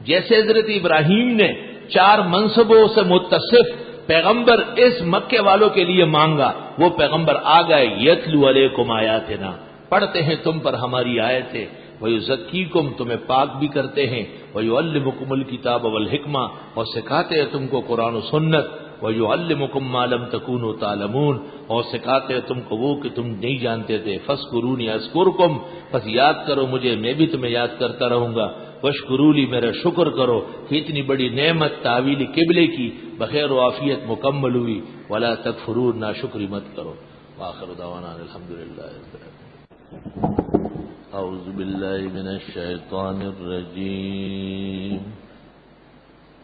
Speaker 1: جیسے حضرت ابراہیم نے 4 منصبوں سے متصف پیغمبر اس مکے والوں کے لیے مانگا، وہ پیغمبر آ گئے، یتلو علیکم آیاتنا، پڑھتے ہیں تم پر ہماری آیتیں، وَيُزَكِّيكُمْ، تمہیں پاک بھی کرتے ہیں، وَيُعَلِّمُكُمُ الْكِتَابَ وَالْحِكْمَةَ، اور سکھاتے ہیں تم کو قرآن و سنت، وَيُعَلِّمُكُمْ مَا لَمْ تَكُونُوا تَعْلَمُونَ، اور سکھاتے ہیں تم کو وہ کہ تم نہیں جانتے تھے، فَاذْكُرُونِي أَذْكُرْكُمْ، پس یاد کرو مجھے، میں بھی تمہیں یاد کرتا رہوں گا، وَاشْكُرُوا لِي، میرا شکر کرو کہ اتنی بڑی نعمت تعویل قبلے کی بخیر و عافیت مکمل ہوئی، وَلَا تَكْفُرُونَ، ناشکری مت کرو۔ وآخر دعوانا الحمدللہ رب العالمین. اعوذ باللہ من الشیطان الرجیم.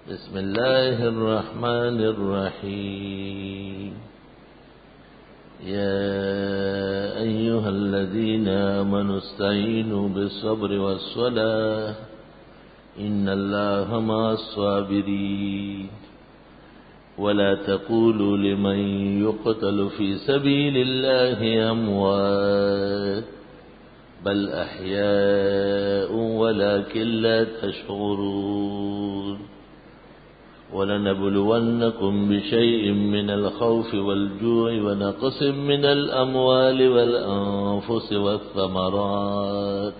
Speaker 1: بسم اللہ الرحمن الرحیم. یا ایہا الذین آمنوا استعینوا بالصبر والصلاة ان اللہ مع الصابرین. ولا تقولوا لمن يقتل في سبيل الله أموات بل أحياء ولكن لا تشعرون. ولنبلونكم بشيء من الخوف والجوع ونقص من الأموال والأنفس والثمرات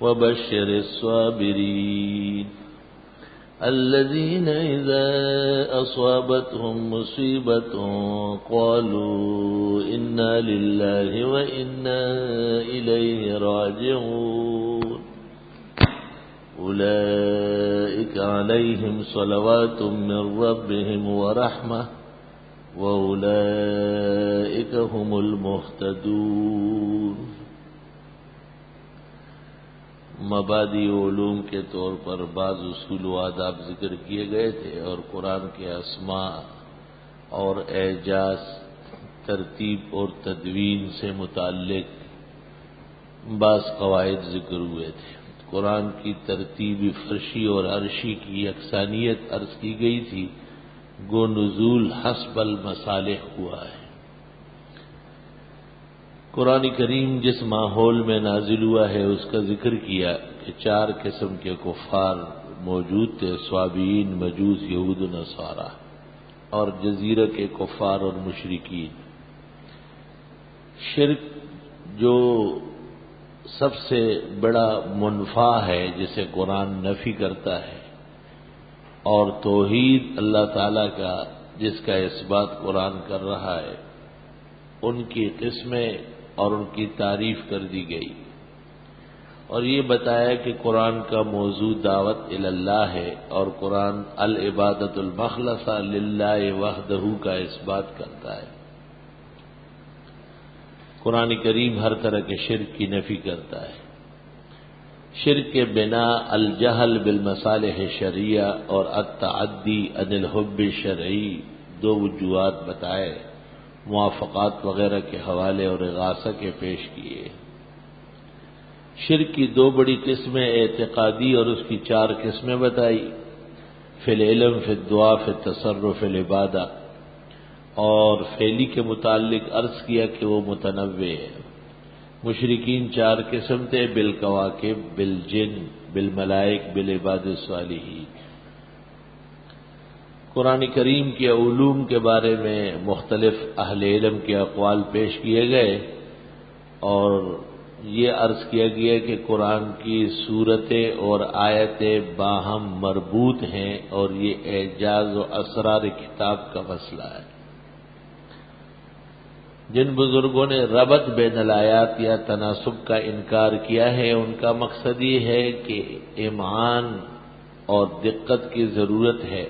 Speaker 1: وبشر الصابرين الذين إذا أصابتهم مصيبة قالوا إنا لله وإنا إليه راجعون. أولئك عليهم صلوات من ربهم ورحمة وأولئك هم المهتدون. مبادی علوم کے طور پر بعض اصول و آداب ذکر کیے گئے تھے اور قرآن کے اسماء اور اعجاز ترتیب اور تدوین سے متعلق بعض قواعد ذکر ہوئے تھے. قرآن کی ترتیب فرشی اور عرشی کی یکسانیت عرض کی گئی تھی. گو نزول حسب المصالح ہوا ہے. قرآن کریم جس ماحول میں نازل ہوا ہے اس کا ذکر کیا کہ 4 قسم کے کفار موجود تھے: صابئین، مجوس، یہود و نصارہ، اور جزیرہ کے کفار اور مشرکین. شرک جو سب سے بڑا منفع ہے جسے قرآن نفی کرتا ہے، اور توحید اللہ تعالیٰ کا جس کا اثبات قرآن کر رہا ہے، ان کی قسمیں اور ان کی تعریف کر دی گئی. اور یہ بتایا کہ قرآن کا موضوع دعوت اللہ ہے اور قرآن العبادت المخلصہ للہ وحدہ کا اثبات کرتا ہے. قرآن کریم ہر طرح کے شرک کی نفی کرتا ہے. شرک کے بنا الجہل بالمصالح شرعیہ اور التعدی عن الحب شرعی 2 وجوہات بتائے، موافقات وغیرہ کے حوالے اور اغاثہ کے پیش کیے. شرک کی 2 بڑی قسمیں اعتقادی اور اس کی 4 قسمیں بتائی: فی العلم، فی الدعا، فی التصرف، فی العبادہ. اور فعلی کے متعلق عرض کیا کہ وہ متنوع ہے. مشرکین 4 قسم تھے: بالکواکب، بالجن، بالملائک، بالعباد الصالحین. قرآن کریم کے علوم کے بارے میں مختلف اہل علم کے اقوال پیش کیے گئے اور یہ عرض کیا گیا کہ قرآن کی صورتیں اور آیتیں باہم مربوط ہیں اور یہ اعجاز و اسرار کتاب کا مسئلہ ہے. جن بزرگوں نے ربط بین الآیات یا تناسب کا انکار کیا ہے ان کا مقصد یہ ہے کہ امعان اور دقت کی ضرورت ہے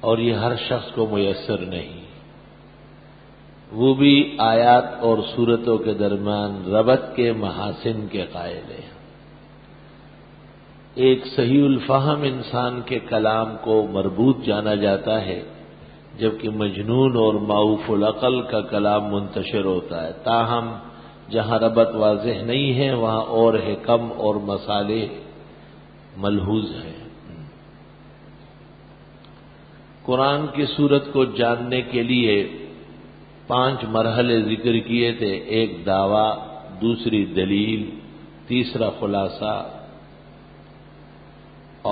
Speaker 1: اور یہ ہر شخص کو میسر نہیں. وہ بھی آیات اور صورتوں کے درمیان ربط کے محاسن کے قائل ہیں. ایک صحیح الفہم انسان کے کلام کو مربوط جانا جاتا ہے، جبکہ مجنون اور معوف العقل کا کلام منتشر ہوتا ہے. تاہم جہاں ربط واضح نہیں ہے وہاں اور حکم اور مصالح ملحوظ ہیں. قرآن کی صورت کو جاننے کے لیے 5 مرحلے ذکر کیے تھے: 1 دعویٰ، 2 دلیل، 3 خلاصہ،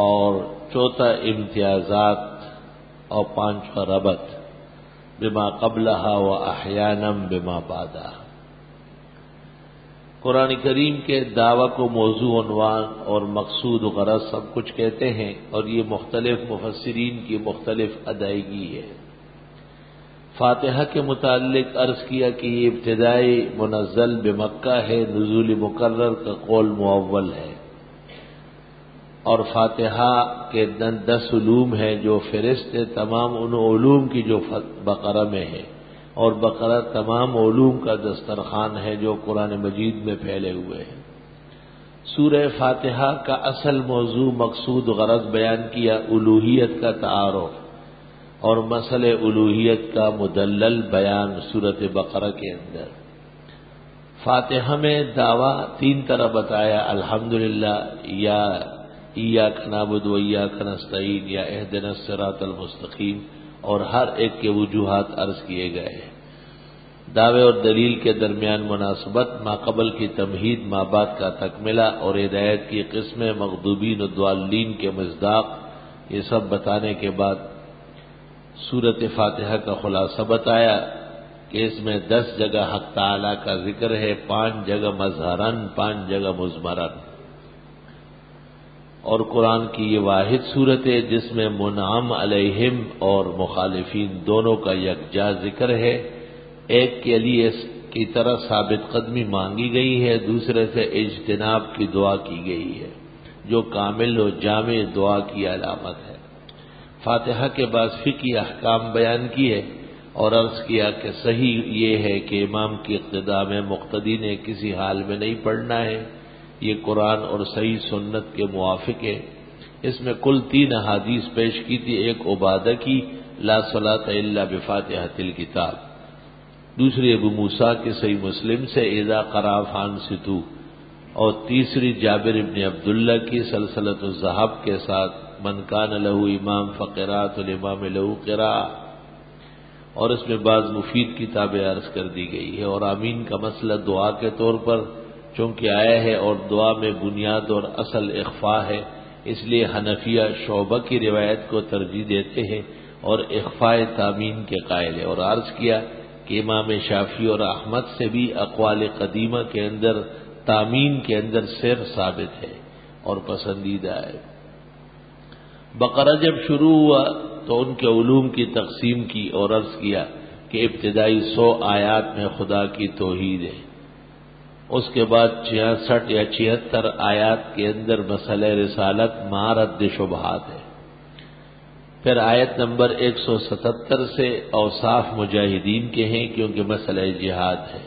Speaker 1: اور 4 امتیازات، اور 5 ربط بما قبلها و احیانا بما بعدها. قرآن کریم کے دعویٰ کو موضوع، عنوان اور مقصود و غرض سب کچھ کہتے ہیں اور یہ مختلف مفسرین کی مختلف ادائیگی ہے. فاتحہ کے متعلق عرض کیا کہ یہ ابتدائی منزل بمکہ ہے، نزول مکرر کا قول معول ہے. اور فاتحہ کے 10 علوم ہیں جو فہرست ہے تمام ان علوم کی جو بقرہ میں ہے. اور بقرہ تمام علوم کا دسترخوان ہے جو قرآن مجید میں پھیلے ہوئے ہیں۔ سورہ فاتحہ کا اصل موضوع مقصود غرض بیان کیا الوہیت کا تعارف اور مسئلہ الوہیت کا مدلل بیان سورۃ بقرہ کے اندر۔ فاتحہ میں دعویٰ 3 طرح بتایا، الحمدللہ یا ایاک نعبد و ایاک نستعین یا اہدنا الصراط المستقیم، اور ہر ایک کے وجوہات عرض کیے گئے ہیں۔ دعوے اور دلیل کے درمیان مناسبت، ما قبل کی تمہید، ما بعد کا تکملہ، اور ہدایت کی قسمیں، مغضوبین و ضالین کے مصداق، یہ سب بتانے کے بعد سورۃ فاتحہ کا خلاصہ بتایا کہ اس میں 10 جگہ حق تعالی کا ذکر ہے، 5 جگہ مظہراً، 5 جگہ مضمراً، اور قرآن کی یہ واحد صورت ہے جس میں منعم علیہم اور مخالفین دونوں کا یکجا ذکر ہے۔ ایک کے لیے کی طرح ثابت قدمی مانگی گئی ہے، دوسرے سے اجتناب کی دعا کی گئی ہے، جو کامل و جامع دعا کی علامت ہے۔ فاتحہ کے بعد فقہی احکام بیان کیے اور عرض کیا کہ صحیح یہ ہے کہ امام کی اقتداء میں مقتدی نے کسی حال میں نہیں پڑھنا ہے، یہ قرآن اور صحیح سنت کے موافق ہے۔ اس میں کل 3 احادیث پیش کی تھی، ایک عبادہ کی لا صلاۃ الا بفاتحۃ الکتاب، دوسری ابو موسیٰ کی صحیح مسلم سے اذا قرأ فانصتوا، اور تیسری جابر ابن عبداللہ کی سلسلۃ الذہب کے ساتھ من کان لہ امام فقراءۃ الامام لہ قراءۃ، اور اس میں بعض مفید کتابیں عرض کر دی گئی ہے۔ اور آمین کا مسئلہ دعا کے طور پر چونکہ آیا ہے اور دعا میں بنیاد اور اصل اخفا ہے، اس لیے حنفیہ شعبہ کی روایت کو ترجیح دیتے ہیں اور اخفاء تامین کے قائل ہے، اور عرض کیا کہ امام شافعی اور احمد سے بھی اقوال قدیمہ کے اندر تامین کے اندر سر ثابت ہے اور پسندیدہ ہے۔ بقرہ جب شروع ہوا تو ان کے علوم کی تقسیم کی اور عرض کیا کہ ابتدائی 100 آیات میں خدا کی توحید ہے، اس کے بعد 66 یا 76 آیات کے اندر مسئلہ رسالت مع رد شبہات ہے، پھر آیت نمبر 177 سے اوصاف مجاہدین کے ہیں کیونکہ مسئلہ جہاد ہے،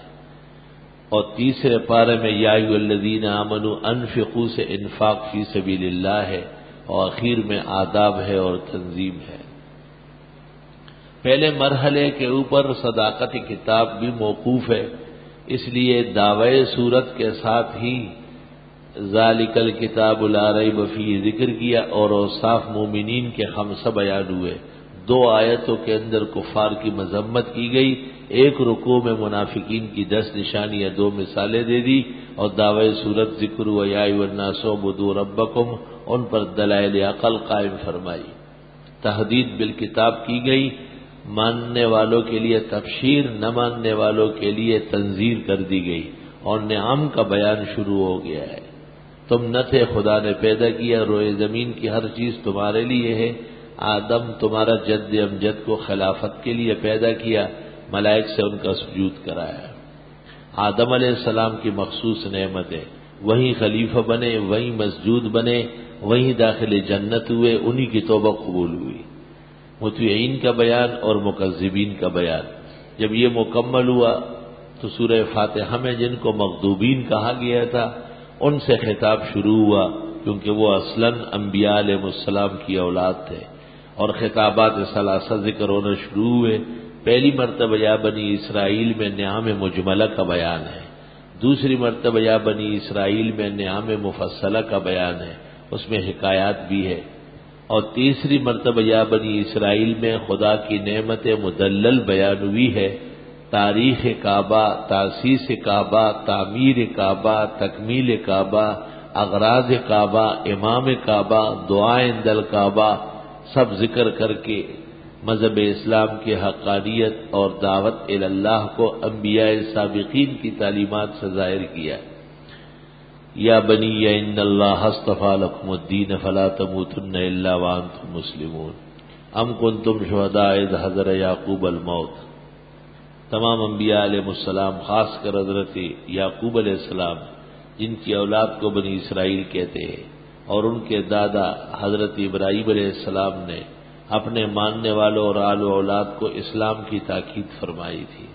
Speaker 1: اور تیسرے پارے میں یا ایھا الذین آمنوا انفقوا سے انفاق فی سبیل اللہ ہے، اور آخر میں آداب ہے اور تنظیم ہے۔ پہلے مرحلے کے اوپر صداقت کتاب بھی موقوف ہے، اس لیے دعوی صورت کے ساتھ ہی ذالک الکتاب لا ریب فیہ ذکر کیا اور اوصاف مومنین کے 5 بیان ہوئے۔ 2 آیتوں کے اندر کفار کی مذمت کی گئی، ایک رکوع میں منافقین کی 10 نشانیاں 2 مثالیں دے دی، اور دعوی صورت ذکر و یا ایھا الناس اعبدوا ربکم، ان پر دلائل عقل قائم فرمائی۔ تحدید بالکتاب کی گئی، ماننے والوں کے لیے تبشیر، نہ ماننے والوں کے لیے تنذیر کر دی گئی، اور نعم کا بیان شروع ہو گیا ہے۔ تم نہ تھے، خدا نے پیدا کیا، روئے زمین کی ہر چیز تمہارے لیے ہے، آدم تمہارا جد امجد کو خلافت کے لیے پیدا کیا، ملائک سے ان کا سجود کرایا۔ آدم علیہ السلام کی مخصوص نعمت ہے، وہیں خلیفہ بنے، وہیں مسجود بنے، وہیں داخل جنت ہوئے، انہی کی توبہ قبول ہوئی۔ مطیعین کا بیان اور مکذبین کا بیان جب یہ مکمل ہوا تو سورہ فاتحہ میں جن کو مغضوبین کہا گیا تھا ان سے خطاب شروع ہوا، کیونکہ وہ اصلاً انبیاء علیہ السلام کی اولاد تھے، اور خطابات ثلاثہ ذکر ہونا شروع ہوئے۔ پہلی مرتبہ یا بنی اسرائیل میں نعم مجملہ کا بیان ہے، دوسری مرتبہ یا بنی اسرائیل میں نعم مفصلہ کا بیان ہے، اس میں حکایات بھی ہے، اور تیسری مرتبہ یا بنی اسرائیل میں خدا کی نعمت مدلل بیان ہوئی ہے، تاریخ کعبہ، تاسیس کعبہ، تعمیر کعبہ، تکمیل کعبہ، اغراض کعبہ، امام کعبہ، دعائیں عند الکعبہ، سب ذکر کر کے مذہب اسلام کی حقانیت اور دعوت الی اللہ کو انبیاء سابقین کی تعلیمات سے ظاہر کیا۔ یا بنی ان اللہ اصطفیٰ لکم الدین فلا تموتن الا وانتم مسلمون ام کنتم شہداء اذ حضر یعقوب الموت۔ تمام انبیاء علیہ السلام، خاص کر حضرت یعقوب علیہ السلام جن کی اولاد کو بنی اسرائیل کہتے ہیں، اور ان کے دادا حضرت ابراہیم علیہ السلام نے اپنے ماننے والوں اور آل و اولاد کو اسلام کی تاکید فرمائی تھی۔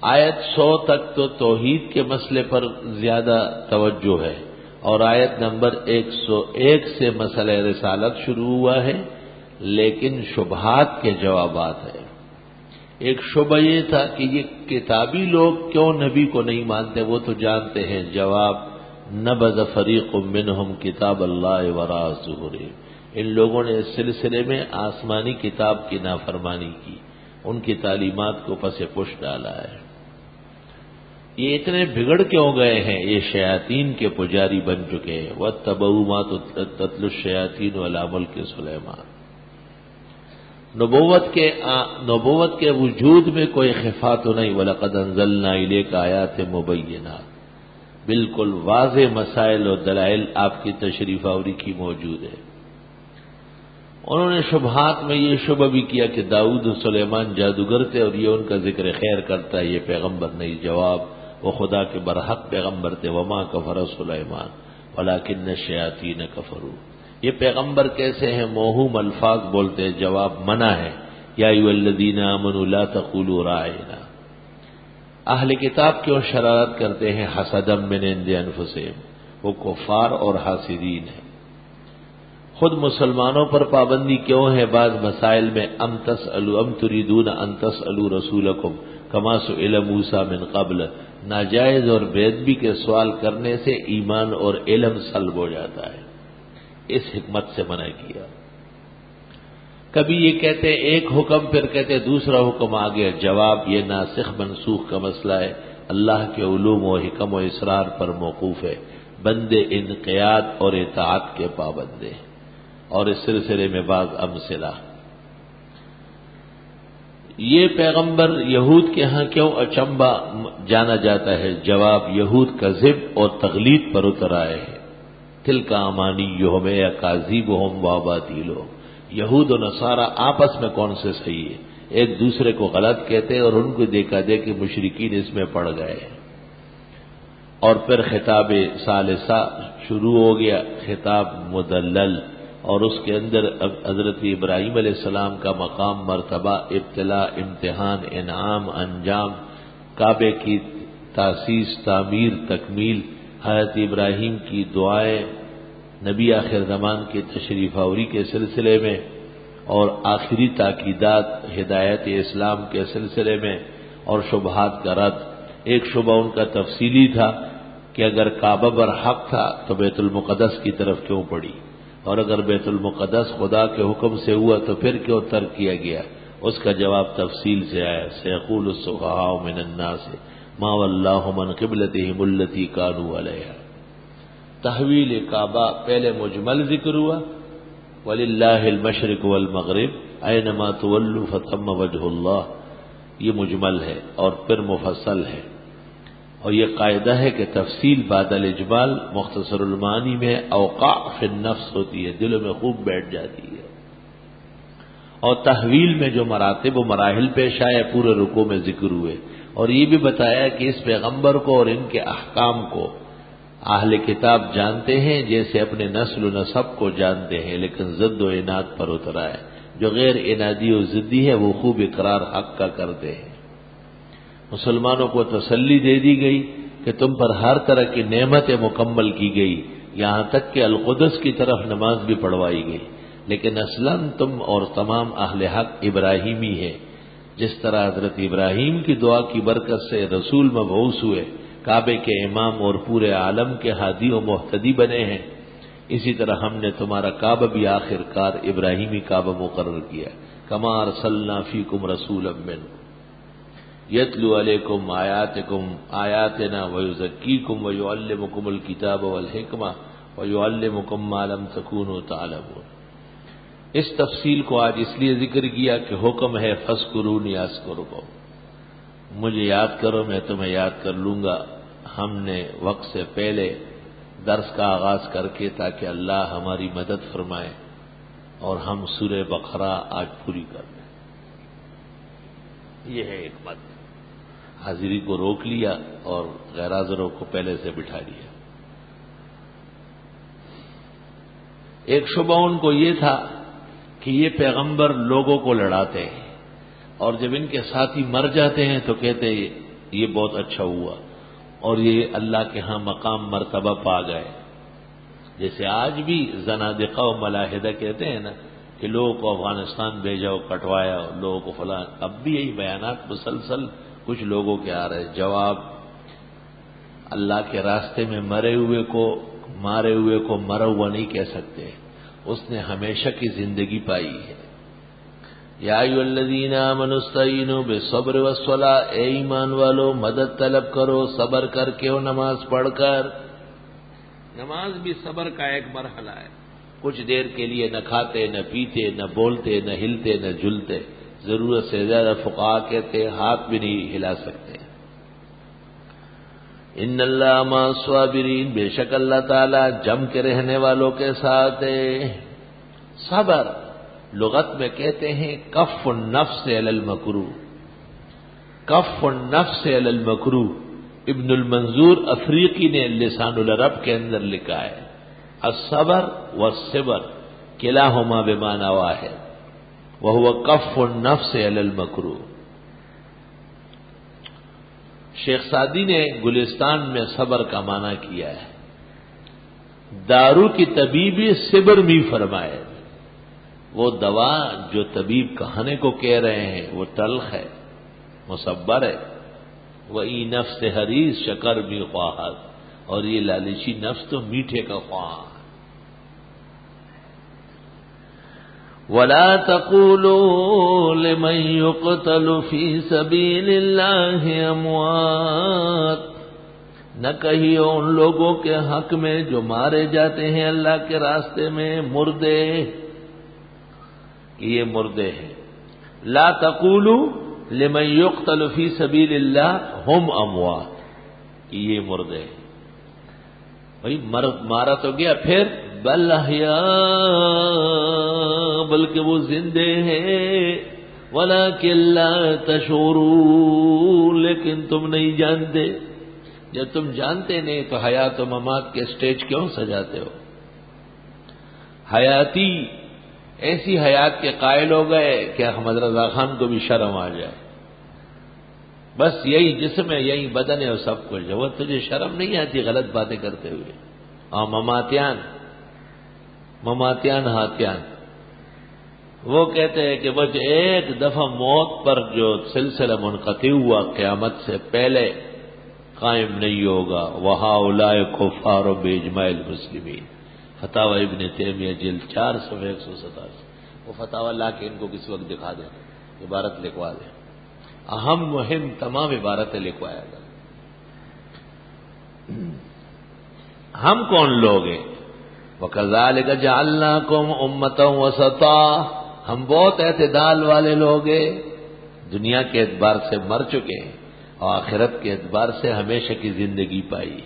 Speaker 1: آیت 100 تک تو توحید کے مسئلے پر زیادہ توجہ ہے، اور آیت نمبر 101 سے مسئلہ رسالت شروع ہوا ہے، لیکن شبہات کے جوابات ہیں۔ ایک شبہ یہ تھا کہ یہ کتابی لوگ کیوں نبی کو نہیں مانتے، وہ تو جانتے ہیں جواب، نبذ فریق منہم کتاب اللہ وراء ظہورہم، ان لوگوں نے اس سلسلے میں آسمانی کتاب کی نافرمانی کی، ان کی تعلیمات کو پس پش ڈالا ہے۔ یہ اتنے بگڑ کیوں گئے ہیں، یہ شیاطین کے پجاری بن چکے ہیں۔ وَاتَّبَعُوا مَا تَتْلُو الشَّيَاطِينُ عَلَىٰ مُلْكِ سُلَيْمَانَ۔ نبوت کے وجود میں کوئی خفا تو نہیں، وَلَقَدْ أَنزَلْنَا إِلَيْكَ آيَاتٍ مُبَيِّنَاتٍ، بالکل واضح مسائل اور دلائل آپ کی تشریف آوری کی موجود ہے۔ انہوں نے شبہات میں یہ شبہ بھی کیا کہ داؤد و سلیمان جادوگر تھے اور یہ ان کا ذکر خیر کرتا ہے، یہ پیغمبر نہیں۔ جواب، وہ خدا کے برحق پیغمبر تھے، وما کفر سلیمان ولکن الشیاطین کفروا۔ یہ پیغمبر کیسے ہیں، موہوم الفاظ بولتے ہیں۔ جواب، منع ہے، یا ایھا الذین آمنوا لا تقولوا راعنا۔ اہل کتاب کیوں شرارت کرتے ہیں، حسدا من عند انفسہم، وہ کفار اور حاسدین ہیں۔ خود مسلمانوں پر پابندی کیوں ہے بعض مسائل میں، ام تريدون ان تسألوا رسولکم کما سئل موسیٰ من قبل، ناجائز اور بے ادبی کے سوال کرنے سے ایمان اور علم سلب ہو جاتا ہے، اس حکمت سے منع کیا۔ کبھی یہ کہتے ایک حکم، پھر کہتے دوسرا حکم آ گیا۔ جواب، یہ ناسخ منسوخ کا مسئلہ ہے، اللہ کے علوم و حکم و اسرار پر موقوف ہے، بندے انقیاد اور اطاعت کے پابند ہیں۔ اور اس سلسلے میں بعض امثلہ، یہ پیغمبر یہود کے ہاں کیوں اچنبا جانا جاتا ہے؟ جواب، یہود کذب اور تغلیط پر اتر آئے ہیں۔ تلک امانیہم اکاذیبہم واباطیلہم، یہود و نصارہ آپس میں کون سے صحیح ہے، ایک دوسرے کو غلط کہتے اور ان کو دیکھا دے کہ مشرکین اس میں پڑ گئے ہیں۔ اور پھر خطاب ثالثہ شروع ہو گیا، خطاب مدلل، اور اس کے اندر حضرت ابراہیم علیہ السلام کا مقام، مرتبہ، ابتلاء، امتحان، انعام، انجام، کعبے کی تاسیس، تعمیر، تکمیل، حضرت ابراہیم کی دعائیں، نبی آخر زمان کی تشریف آوری کے سلسلے میں، اور آخری تاکیدات ہدایت اسلام کے سلسلے میں، اور شبہات کا رد۔ ایک شبہ ان کا تفصیلی تھا کہ اگر کعبہ برحق تھا تو بیت المقدس کی طرف کیوں پڑی، اور اگر بیت المقدس خدا کے حکم سے ہوا تو پھر کیوں ترک کیا گیا؟ اس کا جواب تفصیل سے آیا، سیقول السفہاء من الناس ما ولاھم عن قبلتہم التی کانوا علیہا۔ تحویل کعبہ پہلے مجمل ذکر ہوا، وللہ المشرق والمغرب اینما تولوا فثم وجہ اللہ، یہ مجمل ہے، اور پھر مفصل ہے۔ اور یہ قاعدہ ہے کہ تفصیل بعد الاجمال مختصر المعانی میں اوقع فی النفس ہوتی ہے، دلوں میں خوب بیٹھ جاتی ہے۔ اور تحویل میں جو مراتب و مراحل پیش آئے پورے رکوع میں ذکر ہوئے، اور یہ بھی بتایا کہ اس پیغمبر کو اور ان کے احکام کو اہل کتاب جانتے ہیں جیسے اپنے نسل و نسب کو جانتے ہیں، لیکن ضد و عناد پر اترا ہے۔ جو غیر عنادی و ضدی ہے وہ خوب اقرار حق کا کرتے ہیں۔ مسلمانوں کو تسلی دے دی گئی کہ تم پر ہر طرح کی نعمتیں مکمل کی گئی، یہاں تک کہ القدس کی طرف نماز بھی پڑھوائی گئی، لیکن اصلاً تم اور تمام اہل حق ابراہیمی ہے۔ جس طرح حضرت ابراہیم کی دعا کی برکت سے رسول مبعوث ہوئے، کعبے کے امام اور پورے عالم کے ہادی و مہتدی بنے ہیں، اسی طرح ہم نے تمہارا کعبہ بھی آخر کار ابراہیمی کعبہ مقرر کیا۔ کما ارسلنا فیکم رسولا منکم یتلو علیکم آیاتنا ویزکیکم ویعلمکم الکتاب والحکمہ ویعلمکم ما لم تکونوا تعلمون۔ اس تفصیل کو آج اس لیے ذکر کیا کہ حکم ہے فاذکرونی اذکرکم، مجھے یاد کرو میں تمہیں یاد کر لوں گا۔ ہم نے وقت سے پہلے درس کا آغاز کر کے تاکہ اللہ ہماری مدد فرمائے اور ہم سورہ بقرہ آج پوری کر دیں، یہ ہے حکمت۔ حاضری کو روک لیا اور غیر حاضروں کو پہلے سے بٹھا لیا۔ ایک شبہ ان کو یہ تھا کہ یہ پیغمبر لوگوں کو لڑاتے ہیں، اور جب ان کے ساتھی مر جاتے ہیں تو کہتے ہیں یہ بہت اچھا ہوا اور یہ اللہ کے ہاں مقام مرتبہ پا گئے. جیسے آج بھی زنادقہ و ملاحدہ کہتے ہیں نا کہ لوگوں کو افغانستان بھیجا کٹوایا، لوگوں کو فلاں، اب بھی یہی بیانات مسلسل کچھ لوگوں کے آ رہے. جواب، اللہ کے راستے میں مارے ہوئے کو مرا ہوا نہیں کہہ سکتے، اس نے ہمیشہ کی زندگی پائی ہے. یا ایھا الذین آمنوا استعینوا بالصبر والصلاۃ، اے ایمان والو مدد طلب کرو صبر کر کے اور نماز پڑھ کر. نماز بھی صبر کا ایک مرحلہ ہے. کچھ دیر کے لیے نہ کھاتے نہ پیتے نہ بولتے نہ ہلتے نہ جھلتے، ضرورت سے زیادہ فقہا کہتے ہاتھ بھی نہیں ہلا سکتے. ان اللہ مع الصابرین، بے شک اللہ تعالی جم کے رہنے والوں کے ساتھ ہے. صبر لغت میں کہتے ہیں کف النفس علی المکروہ. کف النفس علی المکروہ ابن المنظور افریقی نے لسان العرب کے اندر لکھا ہے الصبر والصبر کلاہما بمعنی واحد وہو کف النفس علی المکروہ. شیخ سعدی نے گلستان میں صبر کا معنی کیا ہے. دارو کی طبیبی صبر بھی فرمائے. وہ دوا جو طبیب کہانے کو کہہ رہے ہیں وہ تلخ ہے، مصبر ہے. وہی نفس حریص شکر بھی خواہد، اور یہ لالچی نفس تو میٹھے کا خواہ. وَلَا تَقُولُوا لِمَن يُقْتَلُ فِي سَبِيلِ اللَّهِ أَمْوَاتٌ، نہ کہیے ان لوگوں کے حق میں جو مارے جاتے ہیں اللہ کے راستے میں مردے، کہ یہ مردے ہیں. لا تقولوا لمن يقتل في سبيل الله هم اموات، کہ یہ مردے ہیں. بھائی مارا تو گیا، پھر بل احیاء، بلکہ وہ زندے ہیں. ولکن لا تشعرون، لیکن تم نہیں جانتے. جب تم جانتے نہیں تو حیات و ممات کے سٹیج کیوں سجاتے ہو؟ حیاتی ایسی حیات کے قائل ہو گئے کہ احمد رضا خان کو بھی شرم آ جائے. بس یہی جسم ہے، یہی بدن ہے اور سب کچھ ہے، وہ تجھے شرم نہیں آتی غلط باتیں کرتے ہوئے؟ اور مماتیان ہاتیان وہ کہتے ہیں کہ بس ایک دفعہ موت پر جو سلسلہ منقطع ہوا قیامت سے پہلے قائم نہیں ہوگا. وَهَؤُلَاءِ كُفَّارٌ بِإِجْمَاعِ الْمُسْلِمِينَ، فتاوی ابن تیمیہ جلد 4 صفحہ 187. وہ فتاوی لا کے ان کو کسی وقت دکھا دیں، عبارت لکھوا دیں. اہم مہم تمام عبارتیں لکھوایا گا. ہم کون لوگ ہیں؟ وَكَذَلِكَ جَعَلْنَاكُمْ أُمَّةً وَسَطًا، ہم بہت اعتدال والے لوگ ہیں. دنیا کے اعتبار سے مر چکے ہیں اور آخرت کے اعتبار سے ہمیشہ کی زندگی پائی.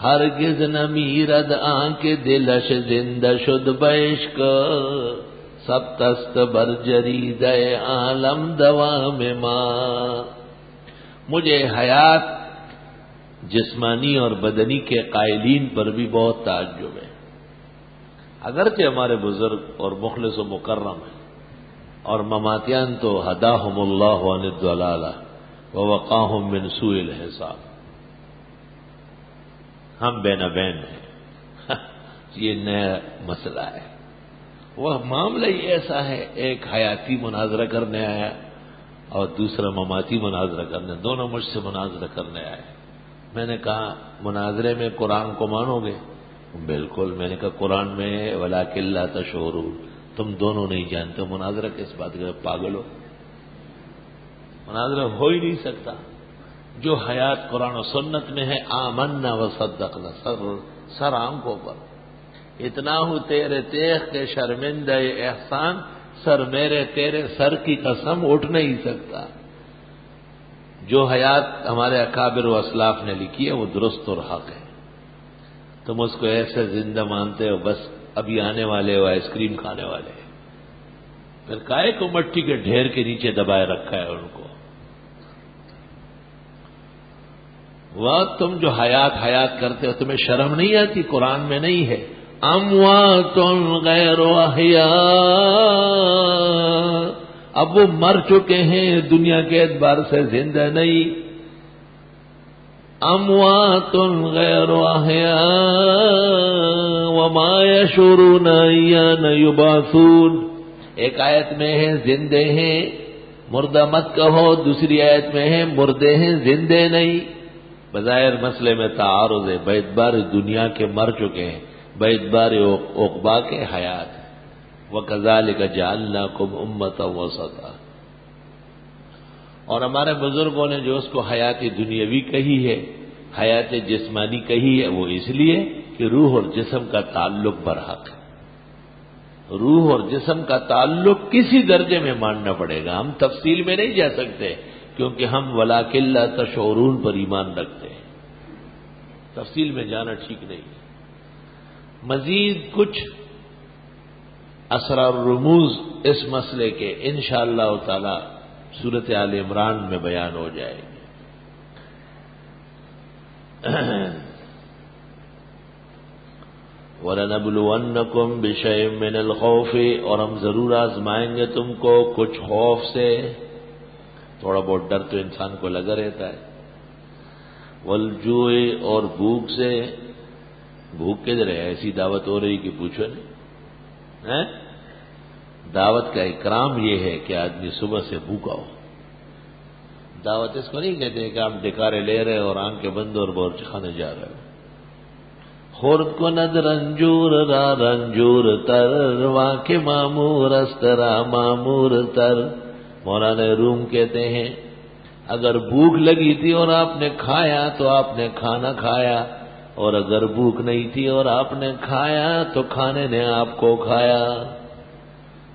Speaker 1: ہرگز نہ میرد آنکھ دلش زندہ شد بعشق، سب تست بر جرید عالم دوام ماں. مجھے حیات جسمانی اور بدنی کے قائلین پر بھی بہت تعجب ہے. اگرچہ ہمارے بزرگ اور مخلص و مکرم ہیں، اور مماتیان تو ہداہم اللہ عن الضلالہ ووقاہم من سوء الحساب. ہم بین بین ہیں. یہ نیا مسئلہ ہے. وہ معاملہ ہی ایسا ہے، ایک حیاتی مناظرہ کرنے آیا اور دوسرا مماتی مناظرہ کرنے، دونوں مجھ سے مناظرہ کرنے آئے. میں نے کہا مناظرے میں قرآن کو مانو گے؟ بالکل. میں نے کہا قرآن میں وَلَٰكِن لَّا تَشْعُرُونَ، تم دونوں نہیں جانتے. مناظرہ کس بات کا؟ پاگل ہو، مناظرہ ہو ہی نہیں سکتا. جو حیات قرآن و سنت میں ہے آمنا و صدقنا، سر آنکھوں پر. اتنا ہوں تیرے تیغ کے شرمندہ احسان، سر میرے تیرے سر کی قسم اٹھ نہیں سکتا. جو حیات ہمارے اکابر و اسلاف نے لکھی ہے وہ درست اور حق ہے. تم اس کو ایسے زندہ مانتے ہو، بس ابھی آنے والے ہو، آئس کریم کھانے والے. پھر کائے کو مٹی کے ڈھیر کے نیچے دبائے رکھا ہے ان کو. وہ تم جو حیات کرتے ہو تمہیں شرم نہیں آتی؟ قرآن میں نہیں ہے اموات غیر احیاء، اب وہ مر چکے ہیں، دنیا کے اعتبار سے زندہ نہیں. اموات غیر احیاء وما یشعرون ایان یبعثون. ایک آیت میں ہے زندے ہیں، مردہ مت کہو، دوسری آیت میں ہے مردے ہیں، زندے نہیں. بظاہر مسئلے میں تعارض ہے، باعتبار دنیا کے مر چکے ہیں، باعتبار عقبا کے حیات. وَكَذَلِكَ جَعَلْنَاكُمْ أُمَّةً وَسَطًا. اور ہمارے بزرگوں نے جو اس کو حیات دنیاوی کہی ہے، حیات جسمانی کہی ہے، وہ اس لیے کہ روح اور جسم کا تعلق برحق ہے. روح اور جسم کا تعلق کسی درجے میں ماننا پڑے گا. ہم تفصیل میں نہیں جا سکتے کیونکہ ہم وَلَٰكِن لَا تَشْعُرُونَ پر ایمان رکھتے ہیں. تفصیل میں جانا ٹھیک نہیں ہے. مزید کچھ اسرار رموز اس مسئلے کے انشاءاللہ تعالی سورۃ آل عمران میں بیان ہو جائے گی. وَلَنَبْلُوَنَّكُمْ بِشَيْءٍ مِّنَ الْخَوْفِ، اور ہم ضرور آزمائیں گے تم کو کچھ خوف سے. تھوڑا بہت ڈر تو انسان کو لگا رہتا ہے. وَالْجُوعِ، اور بھوک سے. بھوک کدھر ہے؟ ایسی دعوت ہو رہی کہ پوچھو نہیں. دعوت کا اکرام یہ ہے کہ آدمی صبح سے بھوکا ہو. دعوت اس کو نہیں کہتے کہ آپ ڈکارے لے رہے اور آنکھیں بند اور بورچ کھانے جا رہے ہو. خورد کو ند رنجور را رنجور تر، واں کے معمور استرا معمور تر. مولانا روم کہتے ہیں اگر بھوک لگی تھی اور آپ نے کھایا تو آپ نے کھانا کھایا، اور اگر بھوک نہیں تھی اور آپ نے کھایا تو کھانے نے آپ کو کھایا.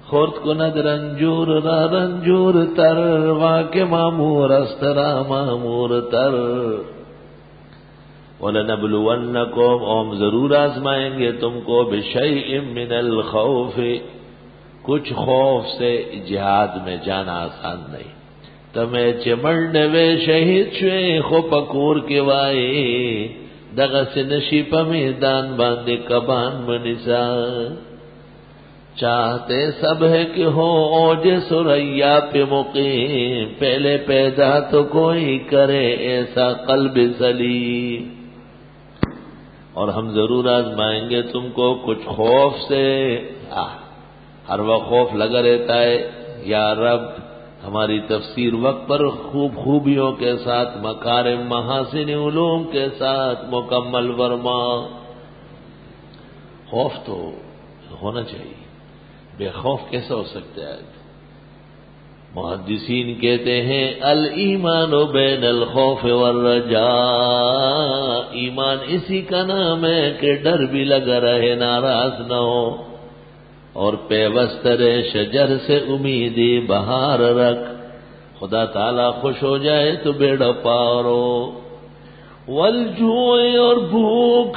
Speaker 1: خورد کو ند رنجور را رنجور تر، واں کے معمور استرا معمور تر. وَلَنَبْلُوَنَّكُمْ، اور ہم ضرور آزمائیں گے تم کو بِشَيْءٍ مِّنَ الْخَوْفِ، کچھ خوف سے. جہاد میں جانا آسان نہیں. تمہیں چمڑنے وے شہید شوے خو پکور کے وائے، دغه سے نشی پا میدان باندے کبان منسا. چاہتے سب ہے کہ ہو اوج سریا پہ مقیم، پہلے پیدا تو کوئی کرے ایسا قلب سلیم. اور ہم ضرور آزمائیں گے تم کو کچھ خوف سے. ہر وقت خوف لگا رہتا ہے. یا رب ہماری تفسیر وقت پر خوبیوں کے ساتھ، مکارم محاسن علوم کے ساتھ مکمل فرما. خوف تو ہونا چاہیے، بے خوف کیسا ہو سکتا ہے؟ محدثین کہتے ہیں الایمان بین الخوف والرجاء، ایمان اسی کا نام ہے کہ ڈر بھی لگا رہے، ناراض نہ ہو. اور پیوستر شجر سے امیدی بہار رکھ، خدا تعالی خوش ہو جائے تو بیڑا پار ہو. والجوع، اور بھوک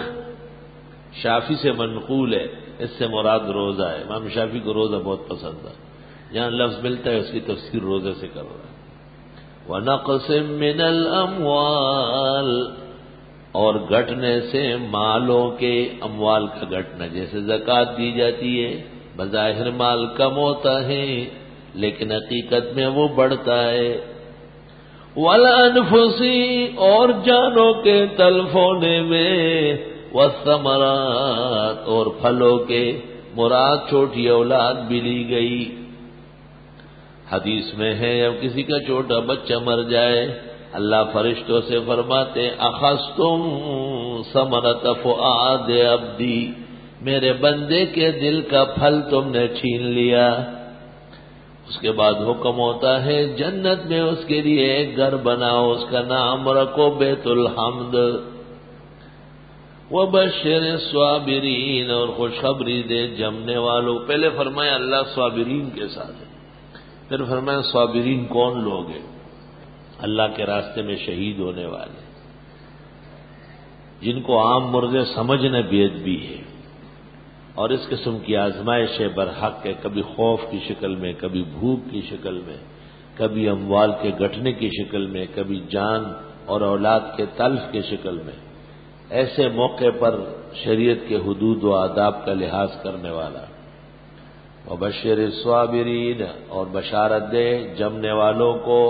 Speaker 1: شافی سے منقول ہے، اس سے مراد روزہ ہے. امام شافی کو روزہ بہت پسند ہے. جہاں لفظ ملتا ہے اس کی تفسیر روزے سے کر رہا ہے. وَنَقْصٍ مِّنَ الْأَمْوَالِ، اور گھٹنے سے مالوں کے. اموال کا گھٹنا، جیسے زکوٰۃ دی جاتی ہے، بظاہر مال کم ہوتا ہے لیکن حقیقت میں وہ بڑھتا ہے. وَالْأَنفُسِ، اور جانوں کے تلف ہونے میں. وَالثَّمَرَاتِ، اور پھلوں کے. مراد چھوٹی اولاد بھی لی گئی. حدیث میں ہے اب کسی کا چھوٹا بچہ مر جائے، اللہ فرشتوں سے فرماتے اخذتم ثمرۃ فؤاد عبدی، میرے بندے کے دل کا پھل تم نے چھین لیا. اس کے بعد حکم ہوتا ہے جنت میں اس کے لیے ایک گھر بناؤ، اس کا نام رکھو بیت الحمد. وبشر الصابرین، اور خوشخبری دے جمنے والوں. پہلے فرمایا اللہ صابرین کے ساتھ ہے، پھر فرمایا صابرین کون لوگ ہیں؟ اللہ کے راستے میں شہید ہونے والے، جن کو عام مردے سمجھنا بے ادبی ہے. اور اس قسم کی آزمائش برحق ہے، کبھی خوف کی شکل میں، کبھی بھوک کی شکل میں، کبھی اموال کے گھٹنے کی شکل میں، کبھی جان اور اولاد کے تلف کی شکل میں. ایسے موقع پر شریعت کے حدود و آداب کا لحاظ کرنے والا. وبشر الصابرین، اور بشارت دے جمنے والوں کو.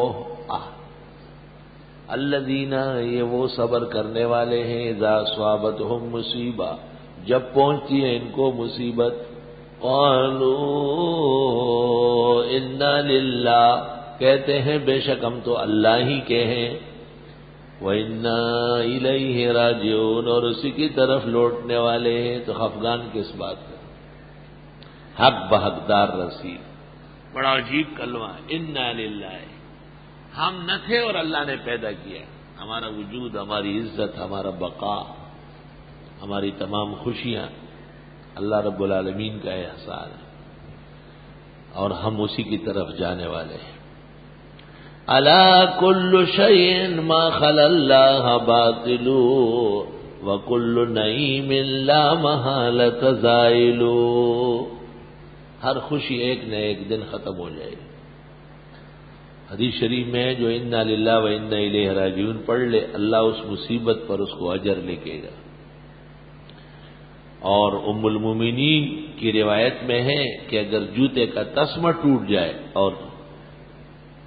Speaker 1: الذین، یہ وہ صبر کرنے والے ہیں، اذا اصابتہم مصیبہ، جب پہنچتی ہے ان کو مصیبت، قالوا انا للہ، کہتے ہیں بے شک ہم تو اللہ ہی کے ہیں، وَإِنَّا إِلَيْهِ رَاجِعُونَ، اور اسی کی طرف لوٹنے والے ہیں. تو خفگان کس بات کا؟ حق بحقدار رسید. بڑا عجیب کلمہ، انا للہ، ہم نہ تھے اور اللہ نے پیدا کیا. ہمارا وجود، ہماری عزت، ہمارا بقا، ہماری تمام خوشیاں اللہ رب العالمین کا احسان ہے، اور ہم اسی کی طرف جانے والے ہیں. الا کل شیء ما خلا اللہ باطل وکل نعیم لا محالۃ زائل. ہر خوشی ایک نہ ایک دن ختم ہو جائے گی. حدیث شریف میں جو انا للہ و انا الیہ راجعون پڑھ لے، اللہ اس مصیبت پر اس کو اجر لکھے گا. اور ام المومنین کی روایت میں ہے کہ اگر جوتے کا تسمہ ٹوٹ جائے اور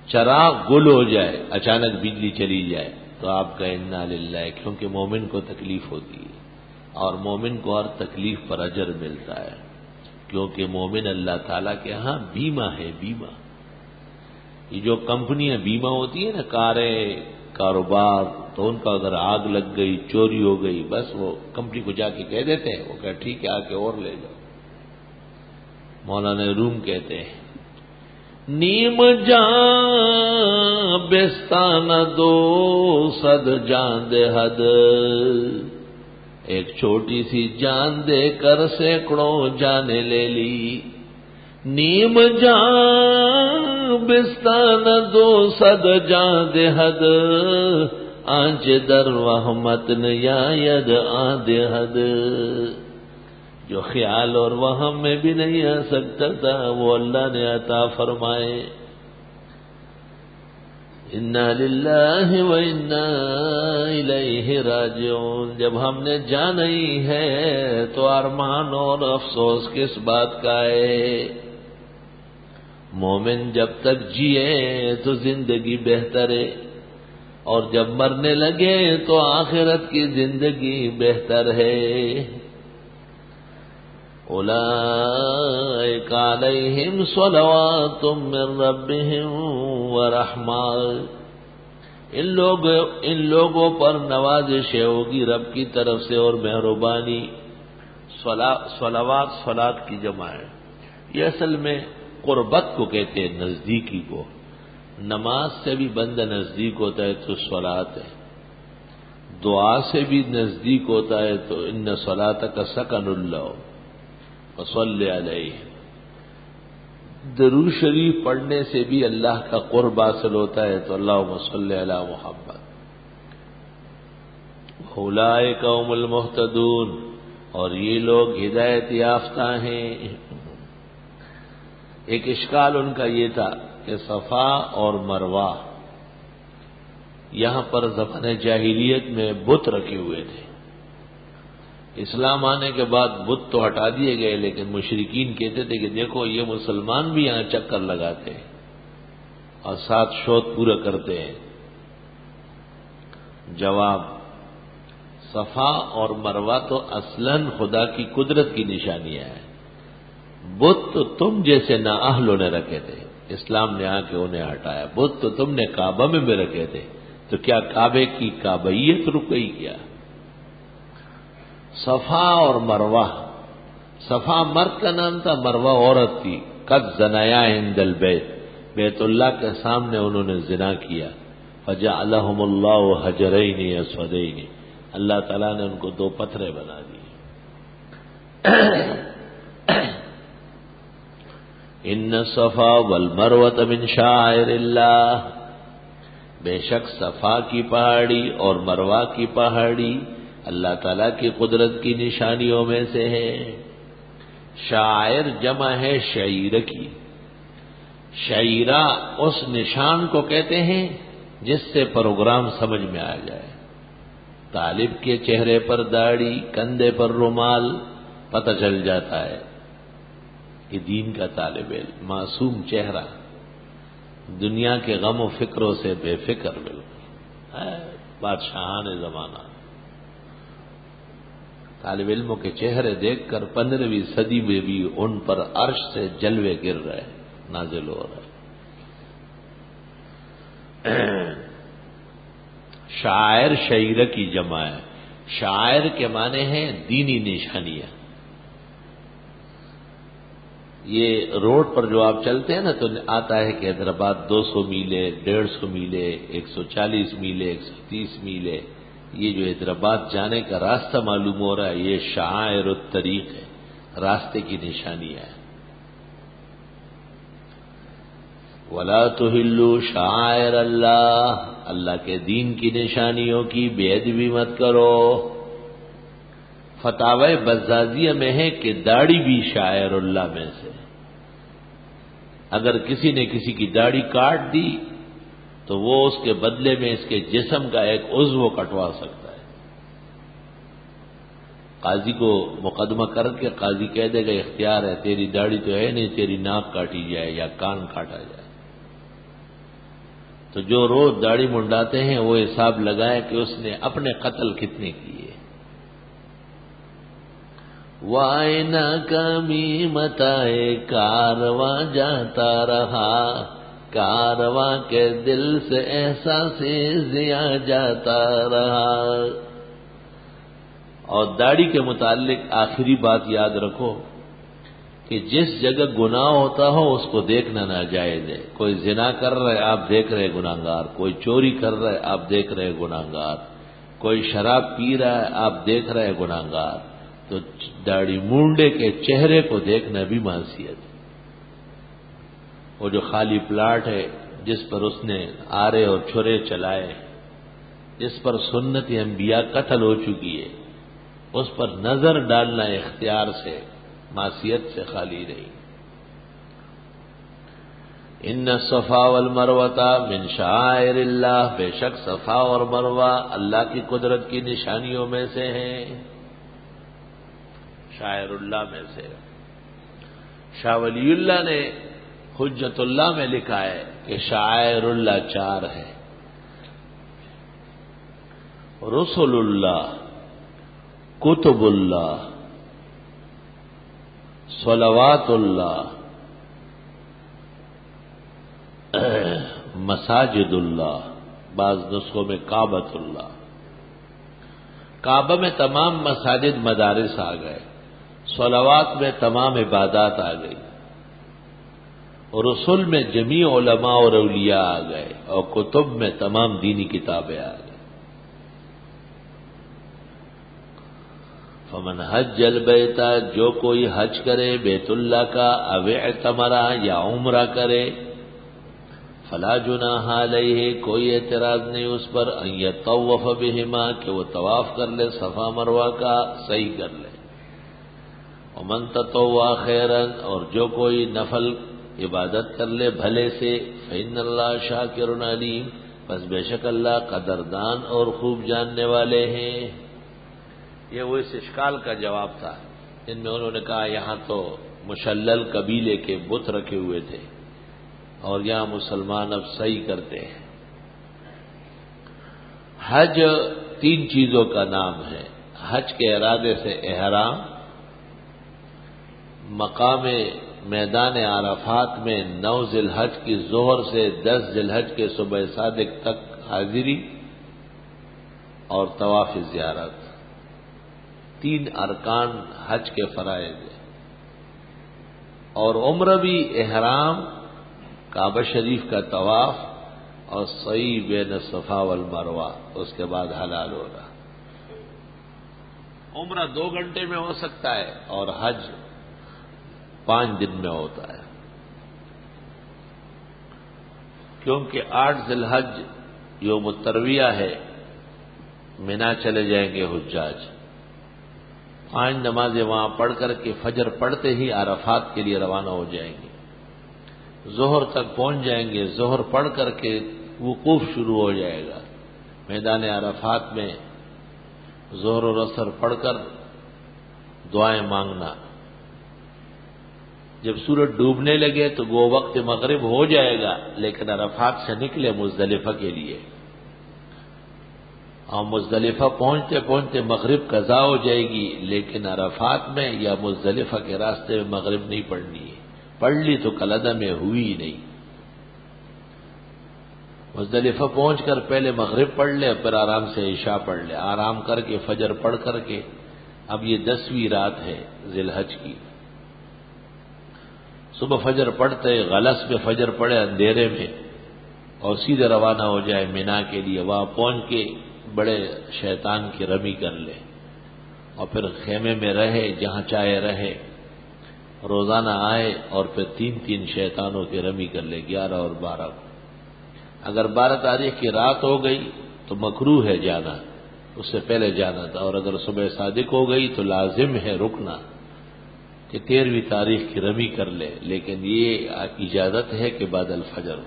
Speaker 1: چراغ گل ہو جائے، اچانک بجلی چلی جائے، تو آپ کا انا للہ، کیونکہ مومن کو تکلیف ہوتی ہے، اور مومن کو ہر تکلیف پر اجر ملتا ہے، کیونکہ مومن اللہ تعالیٰ کے ہاں بیمہ ہے. بیمہ، یہ جو کمپنیاں بیمہ ہوتی ہیں نا، کاریں، کاروبار، تو ان کا اگر آگ لگ گئی، چوری ہو گئی، بس وہ کمپنی کو جا کے کہہ دیتے ہیں، وہ کہ ٹھیک ہے آ کے اور لے جاؤ. مولانا روم کہتے ہیں نیم جان بستان دو صد جان دے حد، ایک چھوٹی سی جان دے کر سینکڑوں جانیں لے لی. نیم جان بستان دو صد جان دے حد، آنچ در وہمت نیاید آدھے حد. جو خیال اور وہم میں بھی نہیں آ سکتا تھا وہ اللہ نے عطا فرمائے. انا للہ و انا الیہ راجعون. جب ہم نے جانا ہی ہے تو ارمان اور افسوس کس بات کا ہے؟ مومن جب تک جیے تو زندگی بہتر ہے، اور جب مرنے لگے تو آخرت کی زندگی بہتر ہے. اولئک علیہم صلوات من ربہم ورحمہ، ان لوگوں پر نوازش ہوگی رب کی طرف سے اور مہربانی. صلوات صلات کی جمع ہے. یہ اصل میں قربت کو کہتے ہیں، نزدیکی کو. نماز سے بھی بندہ نزدیک ہوتا ہے تو صلات ہے، دعا سے بھی نزدیک ہوتا ہے تو ان صلاتک سکن اللہ وصلی علیہ. درود شریف پڑھنے سے بھی اللہ کا قرب حاصل ہوتا ہے تو اللہم صلی علی محمد. اولئک هم المہتدون، اور یہ لوگ ہدایت یافتہ ہیں. ایک اشکال ان کا یہ تھا کہ صفا اور مروہ، یہاں پر زمانہ جاہلیت میں بت رکھے ہوئے تھے. اسلام آنے کے بعد بت تو ہٹا دیے گئے، لیکن مشرکین کہتے تھے کہ دیکھو یہ مسلمان بھی یہاں چکر لگاتے ہیں اور ساتھ شوق پورا کرتے ہیں. جواب، صفا اور مروہ تو اصلاً خدا کی قدرت کی نشانیاں ہیں. بت تو تم جیسے نااہلوں نے رکھے تھے، اسلام نے آ کے انہیں ہٹایا. بت تو تم نے کعبہ میں بھی رکھے تھے، تو کیا کعبے کی کعبیت رک گئی کیا؟ صفا اور مروہ، صفا مرد کا نام تھا، مروہ عورت تھی. قد زنایا عند البیت، بیت اللہ کے سامنے انہوں نے زنا کیا. فجعلہم اللہ حجرین اسودین، اللہ تعالیٰ نے ان کو دو پتھرے بنا دیے. ان الصفا والمروہ من شعائر اللہ، بے شک صفا کی پہاڑی اور مروہ کی پہاڑی اللہ تعالیٰ کی قدرت کی نشانیوں میں سے ہے. شاعر جمع ہے شعیرہ کی. شعیرہ اس نشان کو کہتے ہیں جس سے پروگرام سمجھ میں آ جائے. طالب کے چہرے پر داڑھی، کندھے پر رومال، پتہ چل جاتا ہے کہ دین کا طالب علم، معصوم چہرہ، دنیا کے غم و فکروں سے بے فکر، بالکل بادشاہان زمانہ۔ طالب علموں کے چہرے دیکھ کر 15ویں صدی میں بھی ان پر عرش سے جلوے گر رہے، نازل ہو رہے۔ شاعر شعیرہ کی جمع ہے۔ شاعر کے معنی ہیں دینی نشانیاں۔ یہ روڈ پر جو آپ چلتے ہیں نا تو آتا ہے کہ حیدرآباد 200 میلے، 150 میلے، 140 میلے، 130 میلے، یہ جو حیدرآباد جانے کا راستہ معلوم ہو رہا ہے، یہ شعائر الطریق ہے، راستے کی نشانیاں ہے۔ وَلَا تُحِلُّوا شَعَائِرَ اللَّهِ، اللہ کے دین کی نشانیوں کی بے ادبی مت کرو۔ فتاوی بزازیہ میں ہے کہ داڑھی بھی شاعر اللہ میں سے، اگر کسی نے کسی کی داڑھی کاٹ دی تو وہ اس کے بدلے میں اس کے جسم کا ایک عضو کٹوا سکتا ہے۔ قاضی کو مقدمہ کر کے قاضی کہہ دے گا اختیار ہے، تیری داڑھی تو ہے نہیں، تیری ناک کاٹی جائے یا کان کاٹا جائے۔ تو جو روز داڑھی منڈاتے ہیں وہ حساب لگائے کہ اس نے اپنے قتل کتنے کیے۔ وائنا کمی متائے کارواں جاتا رہا، کارواں کے دل سے احساس ضیا جاتا رہا۔ اور داڑھی کے متعلق آخری بات یاد رکھو کہ جس جگہ گناہ ہوتا ہو اس کو دیکھنا ناجائز ہے۔ کوئی زنا کر رہا ہے آپ دیکھ رہے گناہگار، کوئی چوری کر رہا ہے آپ دیکھ رہے گناہگار، کوئی شراب پی رہا ہے آپ دیکھ رہے گناہگار، تو داڑھی مونڈے کے چہرے کو دیکھنا بھی معصیت ہے۔ وہ جو خالی پلاٹ ہے جس پر اس نے آرے اور چھرے چلائے، جس پر سنت انبیاء قتل ہو چکی ہے، اس پر نظر ڈالنا اختیار سے، معصیت سے خالی نہیں۔ ان الصفا والمروۃ من شعائر اللہ، بے شک صفا اور مروہ اللہ کی قدرت کی نشانیوں میں سے ہیں، شاعر اللہ میں سے۔ شاہ ولی اللہ نے حجت اللہ میں لکھا ہے کہ شاعر اللہ 4 ہے: رسول اللہ، کتب اللہ، صلوات اللہ، مساجد اللہ، بعض نسخوں میں کعبۃ اللہ۔ کعبہ میں تمام مساجد مدارس آ گئے، صلوات میں تمام عبادات آ گئی، اور رسول میں جمیع علماء اور اولیاء آ گئے، اور کتب میں تمام دینی کتابیں آ گئی۔ فمن حج البیت، جو کوئی حج کرے بیت اللہ کا، او اعتمرا یا عمرہ کرے، فلا جناح علیہ، کوئی اعتراض نہیں اس پر، ان یطوف بہما، کہ وہ طواف کر لے صفا مروہ کا، صحیح کر لے۔ ومن تطوع خیرا، اور جو کوئی نفل عبادت کر لے بھلے سے، فإن اللہ شاکر علیم، بس بے شک اللہ قدردان اور خوب جاننے والے ہیں۔ یہ وہ اس اشکال کا جواب تھا جن میں انہوں نے کہا یہاں تو مشلل قبیلے کے بت رکھے ہوئے تھے اور یہاں مسلمان اب صحیح کرتے ہیں۔ حج 3 چیزوں کا نام ہے۔ حج کے ارادے سے احرام، مقام میدان عرفات میں 9 ذی الحج کی ظہر سے 10 ذی الحج کے صبح صادق تک حاضری، اور طواف زیارت۔ 3 ارکان حج کے فرائض ہیں۔ اور عمرہ بھی احرام، کعبہ شریف کا طواف اور سعی بین الصفا والمروہ، اس کے بعد حلال ہوگا۔ عمرہ 2 گھنٹے میں ہو سکتا ہے اور حج 5 دن میں ہوتا ہے، کیونکہ 8 ذی الحج یوم الترویہ ہے، مینا چلے جائیں گے حجاج، 5 نمازیں وہاں پڑھ کر کے فجر پڑھتے ہی عرفات کے لیے روانہ ہو جائیں گے، ظہر تک پہنچ جائیں گے، ظہر پڑھ کر کے وقوف شروع ہو جائے گا میدان عرفات میں، ظہر اور عصر پڑھ کر دعائیں مانگنا. جب سورج ڈوبنے لگے تو وہ وقت مغرب ہو جائے گا، لیکن عرفات سے نکلے مزدلفہ کے لیے، اور مزدلفہ پہنچتے پہنچتے مغرب قضا ہو جائے گی، لیکن عرفات میں یا مزدلفہ کے راستے میں مغرب نہیں پڑھنی ہے. پڑھ لی تو قلعہ میں ہوئی ہی نہیں. مزدلفہ پہنچ کر پہلے مغرب پڑھ لے، پھر آرام سے عشاء پڑھ لے، آرام کر کے فجر پڑھ کر کے. اب یہ 10ویں رات ہے ذی الحج کی. صبح فجر پڑھتے غلس میں فجر پڑھے اندھیرے میں، اور سیدھے روانہ ہو جائے مینا کے لیے. وہاں پہنچ کے بڑے شیطان کی رمی کر لے، اور پھر خیمے میں رہے، جہاں چاہے رہے. روزانہ آئے اور پھر 3 شیطانوں کی رمی کر لے، 11 اور 12 کو. اگر 12 تاریخ کی رات ہو گئی تو مکروہ ہے جانا، اس سے پہلے جانا تھا. اور اگر صبح صادق ہو گئی تو لازم ہے رکنا کہ 13ویں تاریخ کی رمی کر لے، لیکن یہ اجازت ہے کہ بعد الفجر.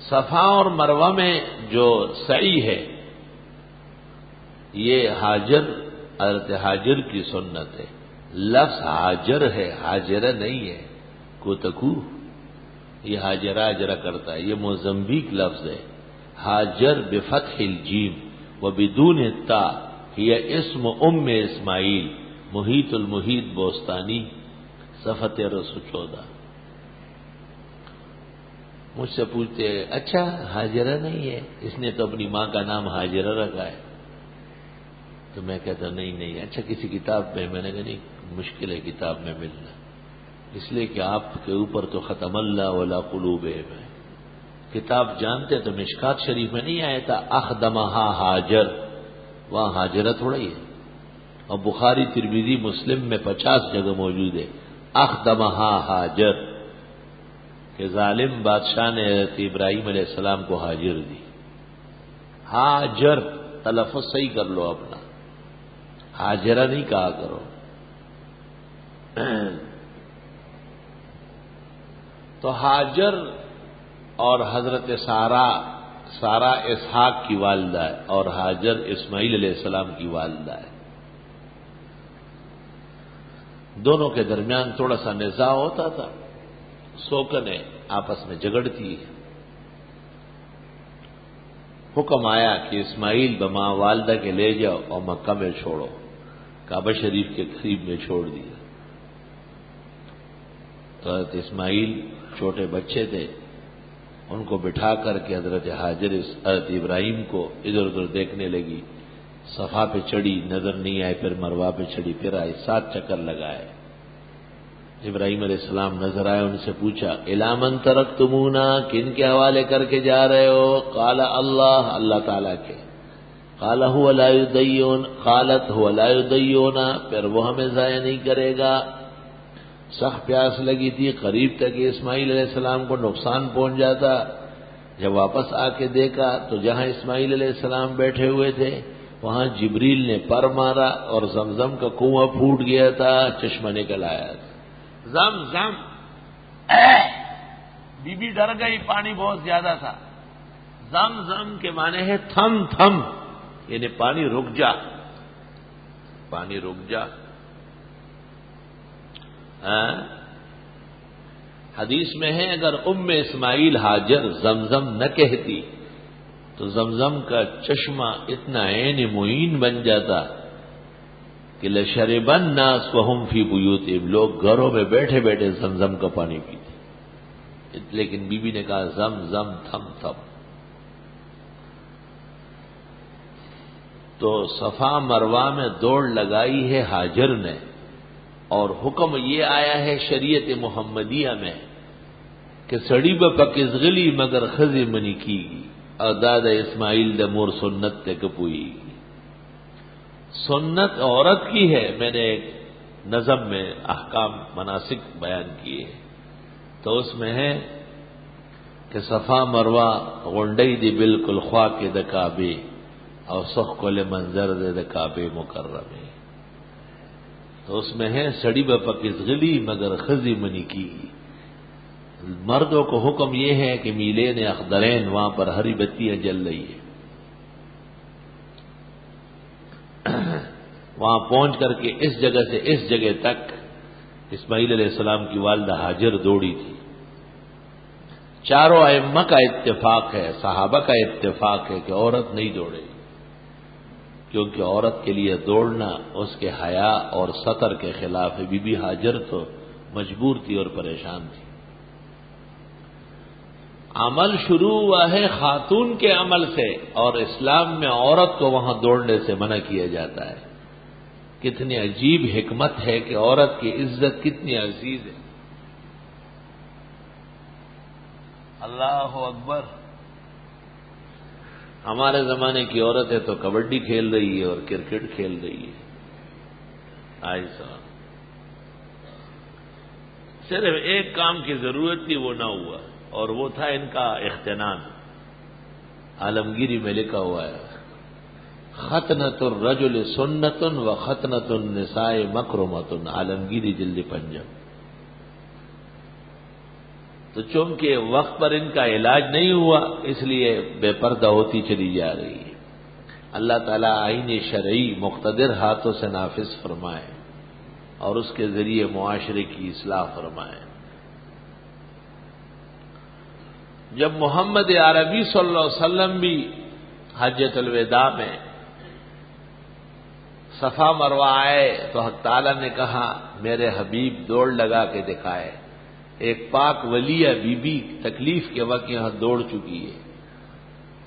Speaker 1: صفا اور مروہ میں جو سعی ہے یہ حضرت حاجر کی سنت ہے. لفظ حاجر ہے، حاجرہ نہیں ہے. کوتکو یہ حاجرہ کرتا ہے، یہ موزمبیک لفظ ہے. حاجر بفتح الجیم وبدون التاء ہی اسم ام اسماعیل محیط المحیط بوستانی صفحہ 1314. مجھ سے پوچھتے ہیں اچھا حاجرہ نہیں ہے، اس نے تو اپنی ماں کا نام حاجرہ رکھا ہے. تو میں کہتا نہیں. اچھا کسی کتاب میں نے کہا نہیں، مشکل ہے کتاب میں ملنا، اس لیے کہ آپ کے اوپر تو ختم اللہ ولا قلوبہم ہے. کتاب جانتے تو مشکات شریف میں نہیں آیا تھا اخدمہا حاجر، وہاں حاجرہ تھوڑا ہی ہے. اور بخاری ترمذی مسلم میں 50 جگہ موجود ہے اخدمہا حاجر، کہ ظالم بادشاہ نے حضرت ابراہیم علیہ السلام کو حاجر دی. حاجر تلفظ صحیح کر لو اپنا، حاجرہ نہیں کہا کرو. تو حاجر اور حضرت سارا اسحاق کی والدہ ہے، اور حاجر اسماعیل علیہ السلام کی والدہ ہے. دونوں کے درمیان تھوڑا سا نزاع ہوتا تھا، سوکنیں آپس میں جھگڑتی. حکم آیا کہ اسماعیل بما والدہ کے لے جاؤ اور مکہ میں چھوڑو، کعبہ شریف کے قریب میں چھوڑ دیا. تو حضرت اسماعیل چھوٹے بچے تھے، ان کو بٹھا کر کے حضرت حاجر حضرت ابراہیم کو ادھر ادھر دیکھنے لگی. صفا پہ چڑھی، نظر نہیں آئے، پھر مروہ پہ چڑھی، پھر آئی، 7 چکر لگائے. ابراہیم علیہ السلام نظر آئے، ان سے پوچھا الی من ترکتمونا، کن کے حوالے کر کے جا رہے ہو؟ قال اللہ تعالیٰ کے. قال هو لا يضيعون، قالت هو لا يضيعون، پھر وہ ہمیں ضائع نہیں کرے گا. سخت پیاس لگی تھی، قریب تک اسماعیل علیہ السلام کو نقصان پہنچ جاتا. جب واپس آ کے دیکھا تو جہاں اسماعیل علیہ السلام بیٹھے ہوئے تھے وہاں جبریل نے پر مارا اور زمزم کا کنواں پھوٹ گیا تھا، چشمہ نکل آیا تھا. زم بی بی ڈر گئی، پانی بہت زیادہ تھا. زم کے معنی ہے تھم، یعنی پانی رک جا، پانی رک جا. حدیث میں ہے اگر ام اسماعیل حاجر زمزم نہ کہتی تو زمزم کا چشمہ اتنا عین معین بن جاتا کہ لشرب الناس وهم فی بیوتہم، لوگ گھروں میں بیٹھے بیٹھے زمزم کا پانی پیتے. لیکن بی بی نے کہا زم تھم. تو صفا مروہ میں دوڑ لگائی ہے حاجر نے، اور حکم یہ آیا ہے شریعت محمدیہ میں کہ سڑی بپکزغلی مگر خزی منی کی گی، اور دادا اسماعیل د مور سنت تے کپوئی گی. سنت عورت کی ہے. میں نے ایک نظم میں احکام مناسک بیان کیے تو اس میں ہے کہ صفا مروہ غنڈی دی بالکل خواہ کے دکابے اور سخ کل منظر دے دکابے مکرمے. تو اس میں ہے سڑی بپکزغلی مگر خزی منی کی گی، مردوں کو حکم یہ ہے کہ میلین اخضرین وہاں پر ہری بتیاں جل رہی ہیں، وہاں پہنچ کر کے اس جگہ سے اس جگہ تک اسماعیل علیہ السلام کی والدہ ہاجر دوڑی تھی۔ چاروں ائمہ کا اتفاق ہے، صحابہ کا اتفاق ہے کہ عورت نہیں دوڑے، کیونکہ عورت کے لیے دوڑنا اس کے حیا اور سطر کے خلاف ہے۔ بی بی ہاجر تو مجبور تھی اور پریشان تھی۔ عمل شروع ہوا ہے خاتون کے عمل سے، اور اسلام میں عورت کو وہاں دوڑنے سے منع کیا جاتا ہے۔ کتنی عجیب حکمت ہے کہ عورت کی عزت کتنی عزیز ہے۔ اللہ اکبر۔ ہمارے زمانے کی عورتیں تو کبڈی کھیل رہی ہے اور کرکٹ کھیل رہی ہے۔ ایسا صرف ایک کام کی ضرورت تھی، وہ نہ ہوا، اور وہ تھا ان کا اختنان۔ عالمگیری میں لکھا ہوا ہے ختنۃ الرجل سنت و ختنۃ النساء مکرمۃ، عالمگیری جلد 5۔ تو چونکہ وقت پر ان کا علاج نہیں ہوا، اس لیے بے پردہ ہوتی چلی جا رہی ہے۔ اللہ تعالیٰ آئین شرعی مقتدر ہاتھوں سے نافذ فرمائے اور اس کے ذریعے معاشرے کی اصلاح فرمائے۔ جب محمد عربی صلی اللہ علیہ وسلم بھی حجۃ الوداع میں صفا مروہ آئے تو حق تعالیٰ نے کہا میرے حبیب دوڑ لگا کے دکھائے۔ ایک پاک ولیہ بی بی تکلیف کے وقت یہاں دوڑ چکی ہے،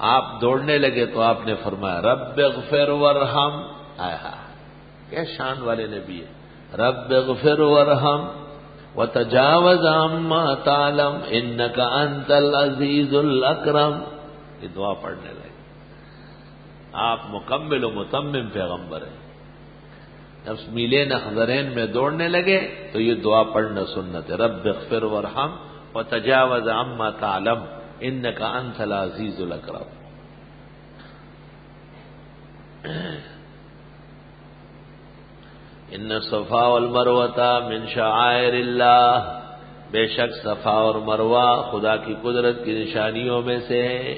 Speaker 1: آپ دوڑنے لگے تو آپ نے فرمایا رب اغفر ورحم۔ آیا کیا شان والے نبی ہے، رب اغفر ورحم وتجاوز عما تعلم انک انت العزیز الاکرم۔ یہ دعا پڑھنے لگے۔ آپ مکمل و متمم پیغمبر ہیں۔ جب میلین اخضرین میں دوڑنے لگے تو یہ دعا پڑھنا سنت ہے، رب اغفر ورحم وتجاوز عما تعلم انک انت العزیز الاکرم۔ ان الصفا والمروہ من شعائر اللہ، بے شک صفا اور مروہ خدا کی قدرت کی نشانیوں میں سے ہے۔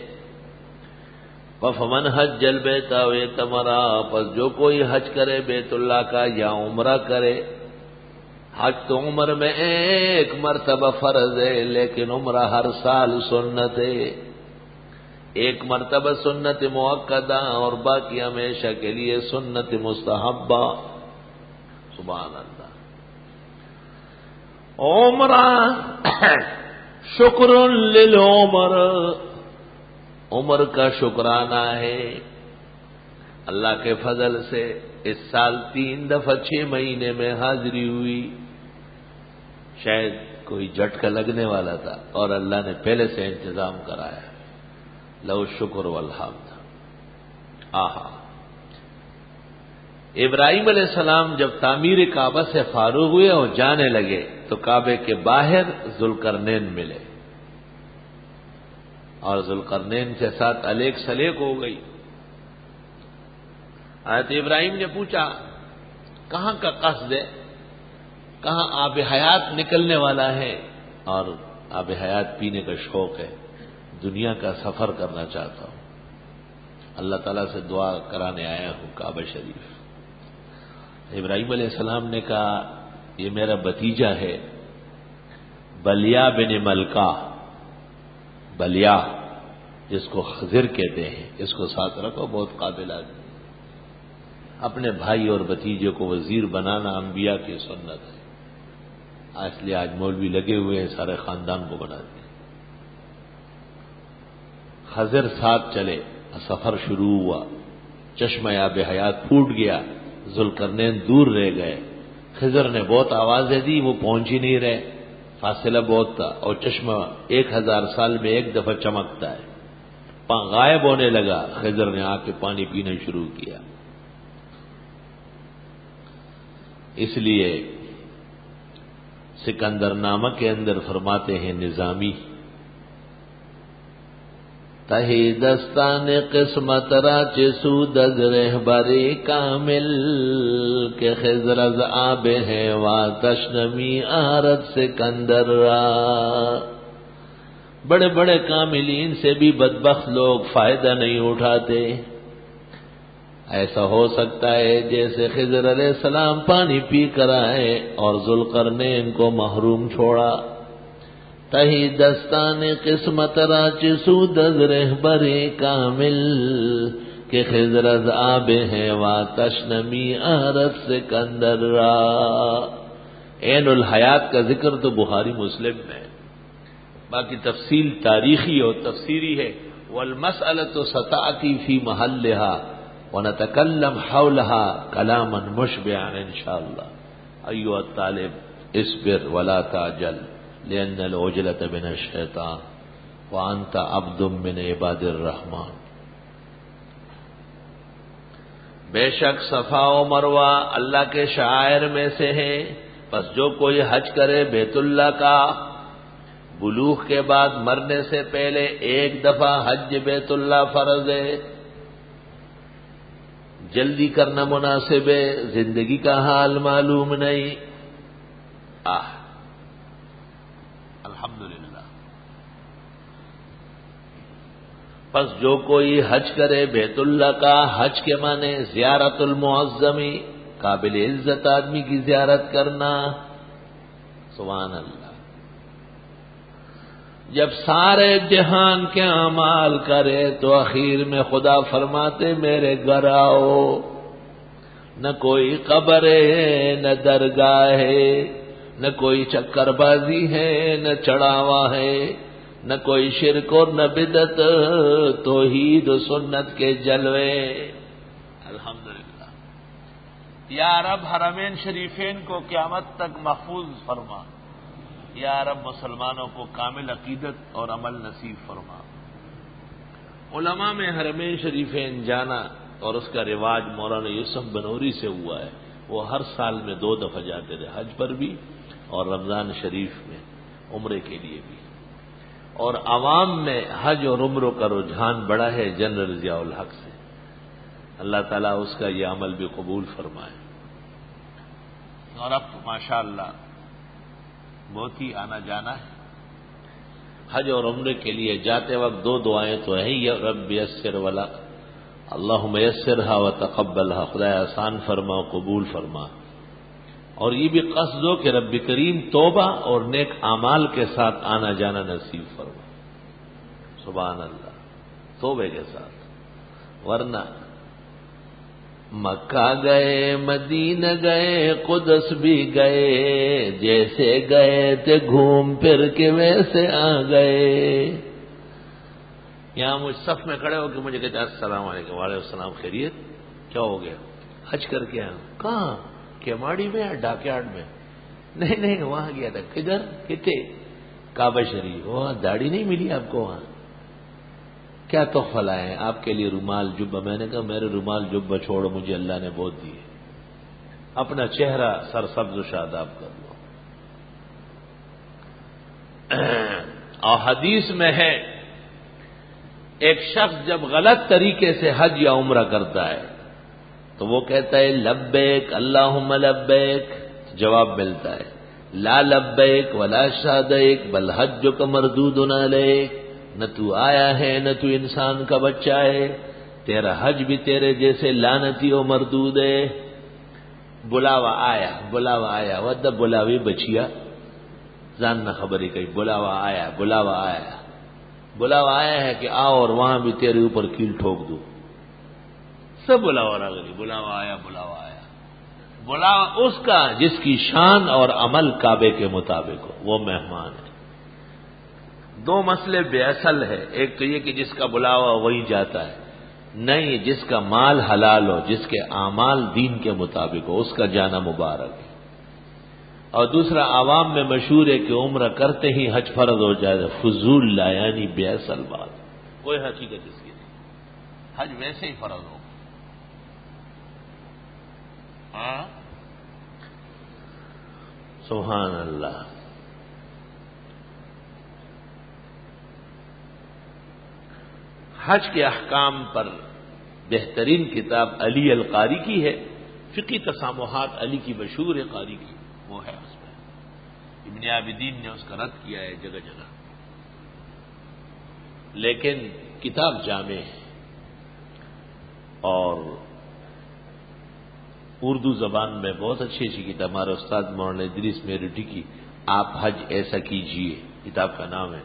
Speaker 1: فمن حج البیت او اعتمر، پس جو کوئی حج کرے بیت اللہ کا یا عمرہ کرے۔ حج تو عمر میں ایک مرتبہ فرض ہے، لیکن عمرہ ہر سال سنت ہے۔ ایک مرتبہ سنت مؤکدہ اور باقی ہمیشہ کے لیے سنت مستحبہ۔ سبحان اللہ۔ عمرہ شکر للعمر، عمر کا شکرانہ ہے۔ اللہ کے فضل سے اس سال 3 دفعہ 6 مہینے میں حاضری ہوئی۔ شاید کوئی جھٹکا لگنے والا تھا اور اللہ نے پہلے سے انتظام کرایا۔ لو شکر والحمد۔ آہا، ابراہیم علیہ السلام جب تعمیر کعبہ سے فارغ ہوئے اور جانے لگے تو کعبے کے باہر ذوالقرنین ملے، اور ذوالقرنین کے ساتھ الیک سلیک ہو گئی۔ حضرت ابراہیم نے پوچھا کہاں کا قصد ہے، کہاں آب حیات نکلنے والا ہے، اور آب حیات پینے کا شوق ہے، دنیا کا سفر کرنا چاہتا ہوں، اللہ تعالیٰ سے دعا کرانے آیا ہوں کعبہ شریف۔ ابراہیم علیہ السلام نے کہا یہ میرا بھتیجا ہے بلیا بن ملکہ، بلیا جس کو خضر کہتے ہیں، اس کو ساتھ رکھو، بہت قابل آدمی۔ اپنے بھائی اور بھتیجے کو وزیر بنانا انبیاء کی سنت ہے، اس لیے آج مولوی لگے ہوئے ہیں سارے خاندان کو بناتے ہیں۔ خضر ساتھ چلے، سفر شروع ہوا، چشمہ آب حیات پھوٹ گیا، ذوالقرنین دور رہ گئے۔ خضر نے بہت آوازیں دی، وہ پہنچ ہی نہیں رہے، فاصلہ بہت تھا، اور چشمہ 1000 سال میں ایک دفعہ چمکتا ہے، غائب ہونے لگا۔ خضر نے آ کے پانی پینا شروع کیا۔ اس لیے سکندر نامہ کے اندر فرماتے ہیں نظامی، تہی دستان قسمت راچ سود از رہبری کامل، کہ خضر از آب ہے وا تشنمی آرت سکندر را۔ بڑے بڑے کاملین سے بھی بدبخت لوگ فائدہ نہیں اٹھاتے۔ ایسا ہو سکتا ہے جیسے خضر علیہ السلام پانی پی کر آئے اور ذوالقرنین کو محروم چھوڑا۔ تہی دستان قسمت راچ سود از رہبری کامل، کہ خضر از آب ہے وا تشنمی آرت سکندر را۔ عین الحیات کا ذکر تو بخاری مسلم میں، باقی تفصیل تاریخی اور تفسیری ہے۔ والمسألة ستأتي في محلها ونتكلم حولها كلاما مشبعا ان شاء الله۔ ایها الطالب اصبر ولا تعجل لأن العجلة من الشیطان وأنت عبد من عباد الرحمن۔ بے شک صفا و مروہ اللہ کے شعائر میں سے ہے، پس جو کوئی حج کرے بیت اللہ کا، بلوغ کے بعد مرنے سے پہلے ایک دفعہ حج بیت اللہ فرض ہے، جلدی کرنا مناسب ہے، زندگی کا حال معلوم نہیں۔ الحمدللہ۔ پس جو کوئی حج کرے بیت اللہ کا، حج کے معنی زیارت المعظمی، قابل عزت آدمی کی زیارت کرنا۔ سبحان اللہ۔ جب سارے جہان کے اعمال کرے تو اخیر میں خدا فرماتے میرے گھر آؤ، نہ کوئی قبر ہے نہ درگاہ ہے، نہ کوئی چکر بازی ہے نہ چڑھاوا ہے، نہ کوئی شرک اور نہ بدعت، توحید و سنت کے جلوے۔ الحمدللہ۔ یا رب حرمین شریفین کو قیامت تک محفوظ فرما، یا رب مسلمانوں کو کامل عقیدت اور عمل نصیب فرما۔ علماء میں حرمین شریفین جانا اور اس کا رواج مولانا یوسف بنوری سے ہوا ہے، وہ ہر سال میں 2 دفعہ جاتے تھے، حج پر بھی اور رمضان شریف میں عمرے کے لیے بھی۔ اور عوام میں حج اور عمروں کا رجحان بڑا ہے جنرل ضیاء الحق سے، اللہ تعالیٰ اس کا یہ عمل بھی قبول فرمائے۔ اور اب تو ماشاءاللہ بہت ہی آنا جانا ہے۔ حج اور عمرے کے لیے جاتے وقت 2 دعائیں تو ہیں، یا رب یسر ولا اللہم یسرھا وتقبلھا، خدا آسان فرما و قبول فرما، اور یہ بھی قصد ہو کہ رب کریم توبہ اور نیک اعمال کے ساتھ آنا جانا نصیب فرما۔ سبحان اللہ، توبے کے ساتھ۔ ورنہ مکہ گئے، مدینہ گئے، قدس بھی گئے، جیسے گئے تھے گھوم پھر کے ویسے آ گئے۔ یہاں مجھ صف میں کھڑے ہو کے مجھے کہتے ہیں السلام علیکم۔ وعلیکم السلام، خیریت؟ کیا ہو گیا؟ حج کر کے آیا۔ کہاں؟ کیماڑی میں یا ڈاکیارڈ میں؟ نہیں وہاں گیا تھا۔ کدھر؟ کتے؟ کعبہ شریف۔ وہاں داڑھی نہیں ملی آپ کو؟ وہاں کیا تحفہ لائے ہیں آپ کے لیے؟ رومال جبہ۔ میں نے کہا میرے رومال جبہ چھوڑو، مجھے اللہ نے بہت دیے، اپنا چہرہ سرسبز و شاداب کر لو۔ اور حدیث میں ہے ایک شخص جب غلط طریقے سے حج یا عمرہ کرتا ہے تو وہ کہتا ہے لبیک اللہم لبیک، جواب ملتا ہے لا لبیک ولا شادیک بل حجک مردود علیک، نہ تو آیا ہے نہ تو انسان کا بچہ ہے، تیرا حج بھی تیرے جیسے لعنتی و مردود ہے۔ بلاوا آیا ود بلاوی بچیا جان نہ خبری کئی، بلاوا آیا ہے کہ آؤ اور وہاں بھی تیرے اوپر کیل ٹھوک دوں۔ سب بلاوا راغلی، بلاوا آیا۔ بلاوا اس کا جس کی شان اور عمل کعبے کے مطابق ہو، وہ مہمان ہے۔ 2 مسئلے بے اصل ہے، ایک تو یہ کہ جس کا بلاوا وہی جاتا ہے، نہیں جس کا مال حلال ہو، جس کے اعمال دین کے مطابق ہو، اس کا جانا مبارک ہے۔ اور دوسرا عوام میں مشہور ہے کہ عمرہ کرتے ہی حج فرض ہو جائے، فضول لایانی بے اصل بات، کوئی حقیقت اس کی نہیں، حج ویسے ہی فرض ہو۔ سبحان اللہ۔ حج کے احکام پر بہترین کتاب علی القاری کی ہے، فقی تسامحات علی کی مشہور ہے قاری کی، وہ ہے اس میں ابن عابدین نے اس کا رد کیا ہے جگہ جگہ۔ لیکن کتاب جامع ہے اور اردو زبان میں بہت اچھی کتاب ہمارے استاد مولانا ادریس میرٹھی کی آپ حج ایسا کیجئے کتاب کا نام ہے،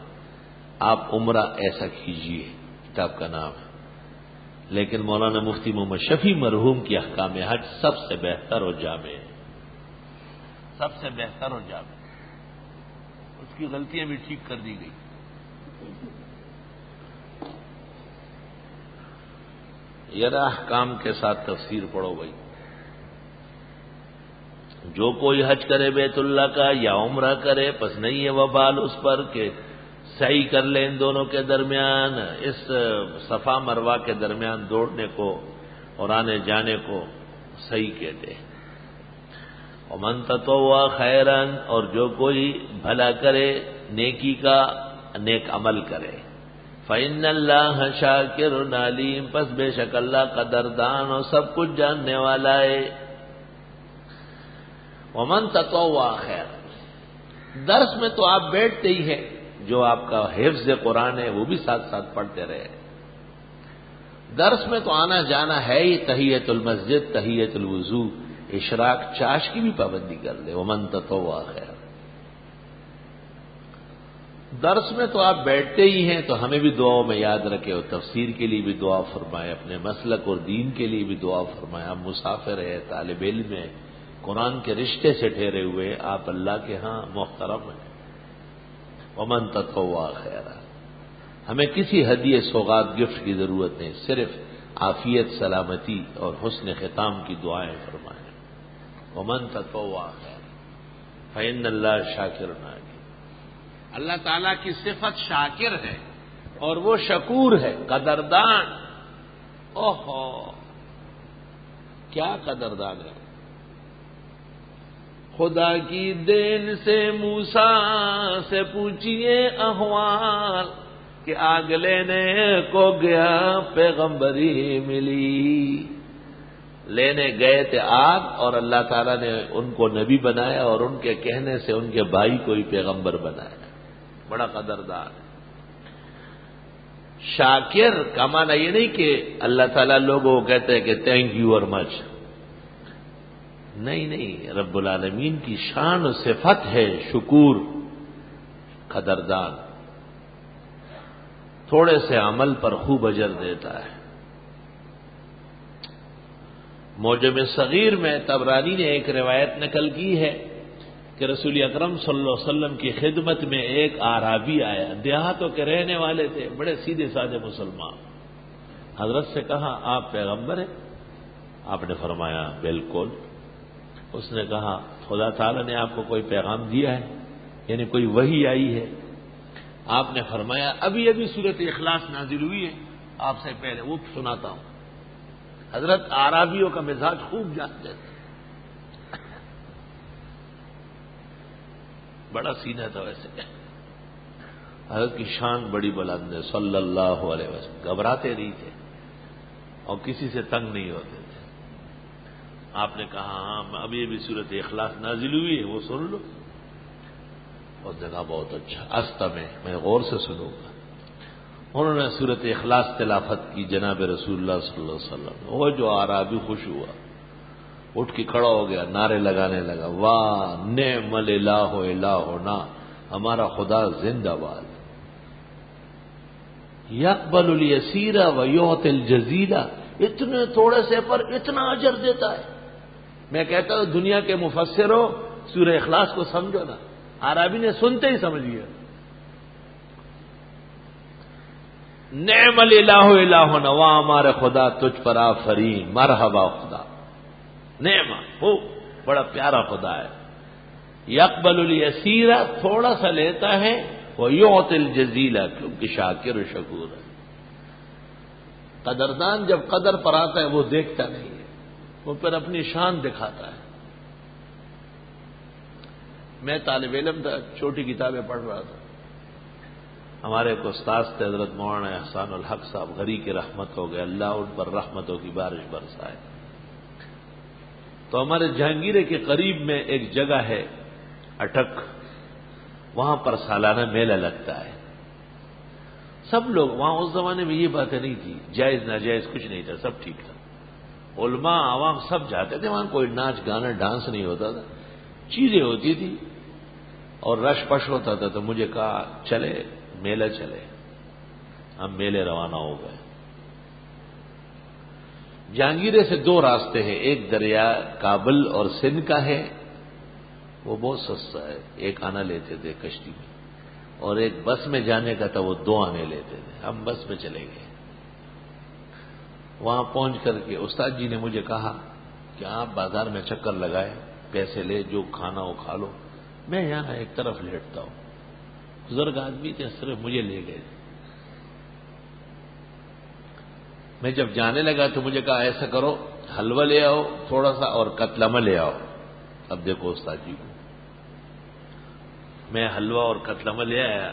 Speaker 1: آپ عمرہ ایسا کیجئے کتاب کا نام ہے، لیکن مولانا مفتی محمد شفیع مرحوم کی احکام حج سب سے بہتر اور جامع ہے، سب سے بہتر اور جامع، اس کی غلطیاں بھی ٹھیک کر دی گئی۔ ذرا احکام کے ساتھ تفسیر پڑھو بھائی۔ جو کوئی حج کرے بیت اللہ کا یا عمرہ کرے پس نہیں ہے وبال اس پر کہ صحیح کر لیں ان دونوں کے درمیان، اس صفا مروہ کے درمیان دوڑنے کو اور آنے جانے کو صحیح کہتے ہیں۔ ومن تطوع خیرا، اور جو کوئی بھلا کرے نیکی کا نیک عمل کرے، فإن اللہ شاکر علیم، پس بے شک اللہ قدردان اور سب کچھ جاننے والا ہے۔ ومن تطوع خیر، درس میں تو آپ بیٹھتے ہی ہیں، جو آپ کا حفظ قرآن ہے وہ بھی ساتھ ساتھ پڑھتے رہے، درس میں تو آنا جانا ہے ہی، تحیۃ المسجد، تحیۃ الوضو، اشراق چاش کی بھی پابندی کر لے۔ ومن تطوع خیر، درس میں تو آپ بیٹھتے ہی ہیں، تو ہمیں بھی دعاؤں میں یاد رکھے، اور تفسیر کے لیے بھی دعا فرمائے، اپنے مسلک اور دین کے لیے بھی دعا فرمائے۔ آپ مسافر ہیں، طالب علم ہیں، قرآن کے رشتے سے ٹھہرے ہوئے، آپ اللہ کے ہاں محترم ہیں۔ ومن تطوع خیرا، ہمیں کسی ہدیے سوغات گفٹ کی ضرورت نہیں، صرف عافیت، سلامتی اور حسن ختام کی دعائیں فرمائیں۔ ومن تطوع خیرا فإن اللہ شاکر علیم، اللہ تعالیٰ کی صفت شاکر ہے اور وہ شکور ہے، قدردان۔ اوہو کیا قدردان ہے! خدا کی دین سے موسیٰ سے پوچھئے احوال، کہ آگ لینے کو گیا پیغمبری ملی۔ لینے گئے تھے آگ، اور اللہ تعالیٰ نے ان کو نبی بنایا، اور ان کے کہنے سے ان کے بھائی کو ہی پیغمبر بنایا۔ بڑا قدردان ہے۔ شاکر کا معنی یہ نہیں کہ اللہ تعالیٰ لوگوں کو کہتے ہیں کہ تھینک یو اور مچ، نہیں، رب العالمین کی شان و صفت ہے شکور، قدردان، تھوڑے سے عمل پر خوب اجر دیتا ہے۔ معجم صغیر میں طبرانی نے ایک روایت نقل کی ہے کہ رسول اکرم صلی اللہ علیہ وسلم کی خدمت میں ایک اعرابی آیا، دیہاتوں کے رہنے والے تھے، بڑے سیدھے سادے مسلمان۔ حضرت سے کہا آپ پیغمبر ہیں؟ آپ نے فرمایا بالکل۔ اس نے کہا خدا تعالیٰ نے آپ کو کوئی پیغام دیا ہے، یعنی کوئی وحی آئی ہے؟ آپ نے فرمایا ابھی ابھی سورۃ اخلاص نازل ہوئی ہے آپ سے پہلے، وہ سناتا ہوں۔ حضرت اعرابیوں کا مزاج خوب جانتے تھے، بڑا سینہ تھا ویسے، حضرت کی شان بڑی بلند ہے صلی اللہ علیہ وسلم، گھبراتے نہیں تھے اور کسی سے تنگ نہیں ہوتے تھے۔ آپ نے کہا ہاں ابھی ابھی سورۃ اخلاص نازل ہوئی ہے، وہ سن لو۔ اور جگہ بہت اچھا، استمع، میں غور سے سنوں گا۔ انہوں نے سورۃ اخلاص تلاوت کی جناب رسول اللہ صلی اللہ علیہ وسلم، وہ جو اعرابی خوش ہوا، اٹھ کے کھڑا ہو گیا، نعرے لگانے لگا، واہ نعم الہ الہنا، ہمارا خدا زندہ باد، یقبل الیسیر ویعطی الجزیل، اتنے تھوڑے سے پر اتنا اجر دیتا ہے۔ میں کہتا ہوں دنیا کے مفسر ہو، سورہ اخلاص کو سمجھو نا، عربی نے سنتے ہی سمجھ لیا، نعم الہ الہنا، واہ ہمارے خدا تجھ پر آفرین، مرحبا خدا، نعم، وہ بڑا پیارا خدا ہے۔ یقبل الیسیر، تھوڑا سا لیتا ہے، ویعطی الجزیل، کیونکہ شاکر و شکور ہے۔ قدردان جب قدر پر آتا ہے وہ دیکھتا نہیں ہے، وہ پھر اپنی شان دکھاتا ہے۔ میں طالب علم تھا، چھوٹی کتابیں پڑھ رہا تھا، ہمارے ایک استاد تھے حضرت مولانا احسان الحق صاحب، غری کی رحمت ہو گئے، اللہ ان پر رحمتوں کی بارش برسائے۔ تو ہمارے جہانگیرے کے قریب میں ایک جگہ ہے اٹک، وہاں پر سالانہ میلہ لگتا ہے۔ سب لوگ وہاں اس زمانے میں یہ باتیں نہیں تھی، جائز ناجائز کچھ نہیں تھا، سب ٹھیک تھا. علماء عوام سب جاتے تھے وہاں، کوئی ناچ گانا ڈانس نہیں ہوتا تھا، چیزیں ہوتی تھی اور رش پش ہوتا تھا. تو مجھے کہا چلے میلہ چلے. ہم میلے روانہ ہو گئے. جہانگیرے سے 2 راستے ہیں، ایک دریا کابل اور سندھ کا ہے، وہ بہت سستا ہے، 1 آنا لیتے تھے کشتی میں، اور ایک بس میں جانے کا تھا، وہ 2 آنے لیتے تھے. ہم بس میں چلے گئے. وہاں پہنچ کر کے استاد جی نے مجھے کہا کہ آپ بازار میں چکر لگائے، پیسے لے، جو کھانا ہو کھا لو، میں یہاں ایک طرف لیٹتا ہوں. بزرگ آدمی تھے، صرف مجھے لے گئے. میں جب جانے لگا تو مجھے کہا ایسا کرو، حلوہ لے آؤ تھوڑا سا اور قتلمہ لے آؤ. اب دیکھو استاد جی کو، میں حلوہ اور قتلمہ لے آیا.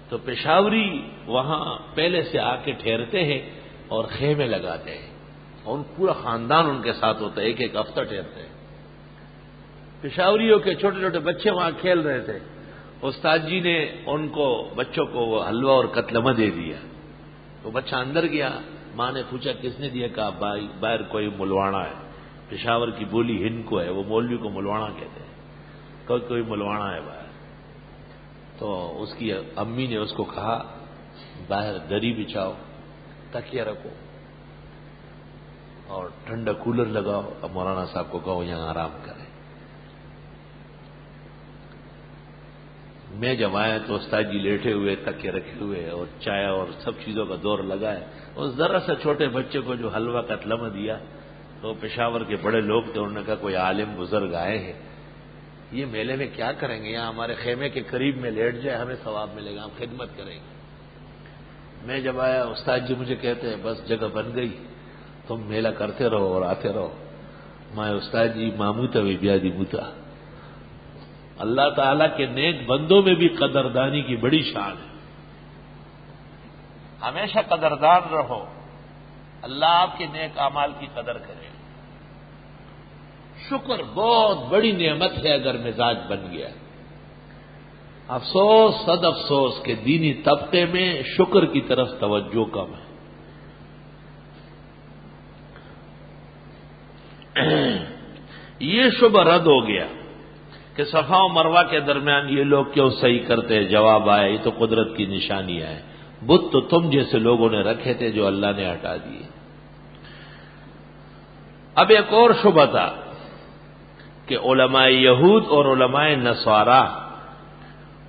Speaker 1: تو پشاوری وہاں پہلے سے آ کے ٹھہرتے ہیں اور خیمے لگاتے ہیں، اور پورا خاندان ان کے ساتھ ہوتا ہے، 1 ہفتہ ٹھہرتے ہیں. پشاوریوں کے چھوٹے چھوٹے بچے وہاں کھیل رہے تھے. استاد جی نے ان کو بچوں کو وہ حلوہ اور قتلمہ دے دیا. تو بچہ اندر گیا، ماں نے پوچھا کس نے دیا؟ کہا بھائی باہر کوئی ملوانا ہے. پشاور کی بولی ہند کو ہے، وہ مولوی کو ملوانا کہتے ہیں. کوئی ملوانا ہے باہر. تو اس کی امی نے اس کو کہا باہر دری بچھاؤ، تکیہ رکھو اور ٹھنڈا کولر لگاؤ. اب مولانا صاحب کو کہو یہاں آرام کریں. میں جب آیا تو استاد جی لیٹے ہوئے، تکیہ رکھے ہوئے، اور چائے اور سب چیزوں کا دور لگا ہے. اس ذرا سا چھوٹے بچے کو جو حلوہ قتلمہ دیا، تو پشاور کے بڑے لوگ تھے، انہوں نے کہا کوئی عالم بزرگ آئے ہیں، یہ میلے میں کیا کریں گے؟ یہاں ہمارے خیمے کے قریب میں لیٹ جائے، ہمیں ثواب ملے گا، ہم خدمت کریں گے. میں جب آیا استاد جی مجھے کہتے ہیں بس جگہ بن گئی، تم میلہ کرتے رہو اور آتے رہو. میں استاد جی ماموتا وی بیادی موتا. اللہ تعالیٰ کے نیک بندوں میں بھی قدردانی کی بڑی شان ہے. ہمیشہ قدردان رہو، اللہ آپ کے نیک اعمال کی قدر کرے. شکر بہت بڑی نعمت ہے اگر مزاج بن گیا. افسوس، صد افسوس کہ دینی طبقے میں شکر کی طرف توجہ کم ہے. یہ شبہ رد ہو گیا کہ صفا و مروہ کے درمیان یہ لوگ کیوں صحیح کرتے ہیں. جواب آیا یہ تو قدرت کی نشانیاں ہیں. بت تو تم جیسے لوگوں نے رکھے تھے جو اللہ نے ہٹا دیے. اب ایک اور شبہ تھا کہ علماء یہود اور علماء نصارہ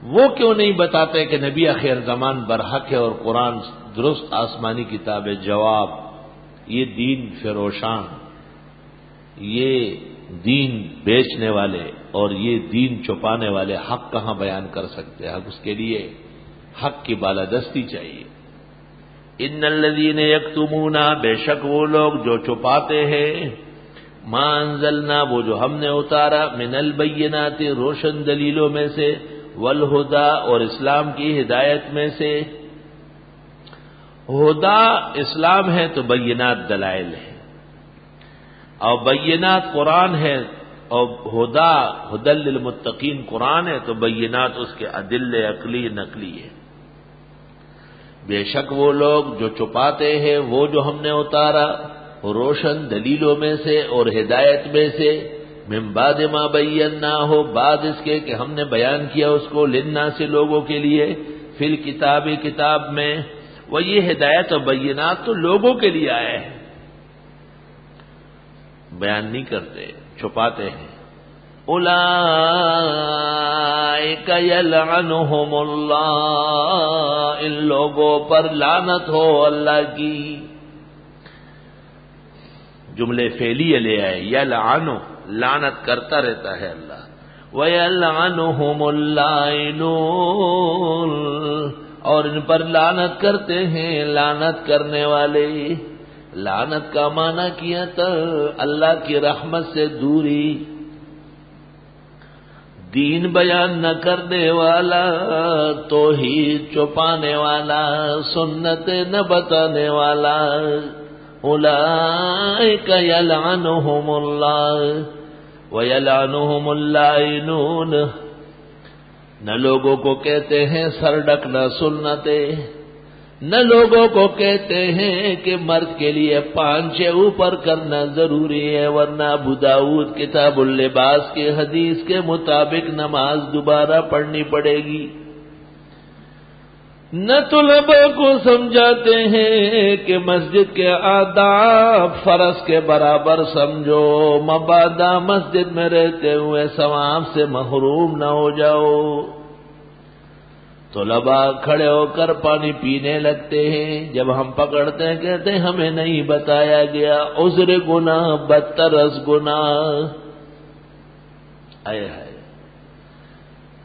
Speaker 1: وہ کیوں نہیں بتاتے کہ نبی آخر زمان برحق ہے اور قرآن درست آسمانی کتاب ہے. جواب، یہ دین فروشان، یہ دین بیچنے والے اور یہ دین چھپانے والے حق کہاں بیان کر سکتے ہیں؟ اس کے لیے حق کی بالادستی چاہیے. ان الذین یکتمون، بے شک وہ لوگ جو چھپاتے ہیں، ما انزلنا، وہ جو ہم نے اتارا، من البینات، روشن دلیلوں میں سے، والہدا، اور اسلام کی ہدایت میں سے. ہدا اسلام ہے تو بینات دلائل ہے، اور بینات قرآن ہے، اور ہدا ہدل للمتقین قرآن ہے تو بینات اس کے ادل عقلی نقلی ہے. بے شک وہ لوگ جو چھپاتے ہیں وہ جو ہم نے اتارا روشن دلیلوں میں سے اور ہدایت میں سے، من بعد ما بینا ہو، بعد اس کے کہ ہم نے بیان کیا اس کو، للناس سے لوگوں کے لیے، فی الکتاب کتاب میں. وہ یہ ہدایت اور بینات تو لوگوں کے لیے آئے ہیں، بیان نہیں کرتے، چھپاتے ہیں. اولئک یلعنہم اللہ، ان لوگوں پر لعنت ہو اللہ کی. جملے فعلیہ لے آئے، یلعنو، لعنت کرتا رہتا ہے اللہ. وَيَلْعَنُهُمُ اللَّاعِنُونَ، اور ان پر لعنت کرتے ہیں لعنت کرنے والے. لعنت کا معنی کیا تھا اللہ کی رحمت سے دوری، دین بیان نہ کرنے والا، توحید چھپانے والا، سنت نہ بتانے والا. اولئک یلعنہم اللہ ویلعنہم اللاعنون، نہ لوگوں کو کہتے ہیں سر ڈکنا سنتیں، نہ لوگوں کو کہتے ہیں کہ مرد کے لیے پانچے اوپر کرنا ضروری ہے، ورنہ ابو داؤد کتاب اللباس کے حدیث کے مطابق نماز دوبارہ پڑھنی پڑے گی۔ نہ طلباء کو سمجھاتے ہیں کہ مسجد کے آداب فرض کے برابر سمجھو، مبادا مسجد میں رہتے ہوئے ثواب سے محروم نہ ہو جاؤ۔ طلباء کھڑے ہو کر پانی پینے لگتے ہیں، جب ہم پکڑتے ہیں کہتے ہیں ہمیں نہیں بتایا گیا، عذر گناہ بدتر از گناہ۔ آئے ہائے،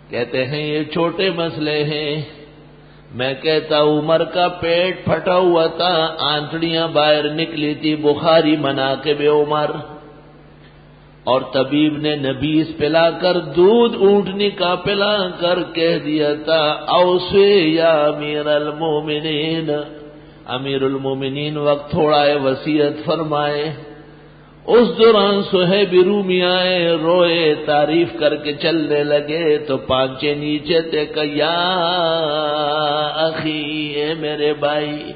Speaker 1: کہتے ہیں یہ چھوٹے مسئلے ہیں۔ میں کہتا عمر کا پیٹ پھٹا ہوا تھا، آنتڑیاں باہر نکلی تھی، بخاری مناقب عمر، اور طبیب نے نبیس پلا کر دودھ اونٹنی کا پلا کر کہہ دیا تھا اوصی یا امیر المومنین، امیر المومنین وقت تھوڑا ہے وصیت فرمائے۔ اس دوران صہیب رومی آئے، روئے، تعریف کر کے چلنے لگے تو پانچے نیچے تھے کہ یا اخی، اے میرے بھائی،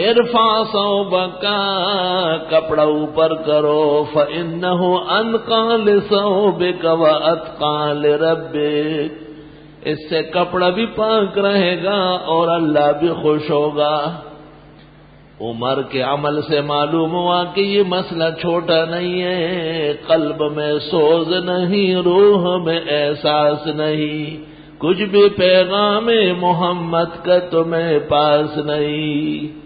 Speaker 1: ارفع ثوبک، کپڑا اوپر کرو، فإنہ انقی لثوبک واتقی لربک، اس سے کپڑا بھی پاک رہے گا اور اللہ بھی خوش ہوگا۔ عمر کے عمل سے معلوم ہوا کہ یہ مسئلہ چھوٹا نہیں ہے، قلب میں سوز نہیں، روح میں احساس نہیں، کچھ بھی پیغام محمد کا تمہیں پاس نہیں۔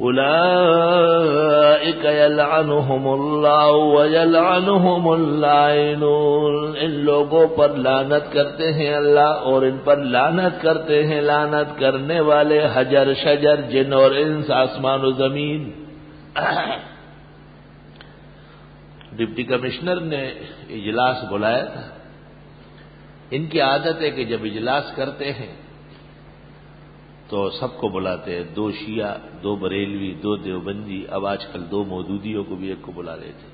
Speaker 1: اولئک یلعنہم اللہ ویلعنہم اللاعنون، ان لوگوں پر لعنت کرتے ہیں اللہ اور ان پر لعنت کرتے ہیں لعنت کرنے والے حجر شجر جن اور انس آسمان و زمین۔ ڈپٹی کمشنر نے اجلاس بلایا تھا۔ ان کی عادت ہے کہ جب اجلاس کرتے ہیں تو سب کو بلاتے ہیں، 2 شیعہ، 2 بریلوی، 2 دیوبندی، اب آج کل 2 مودودیوں کو بھی ایک کو بلا لیتے۔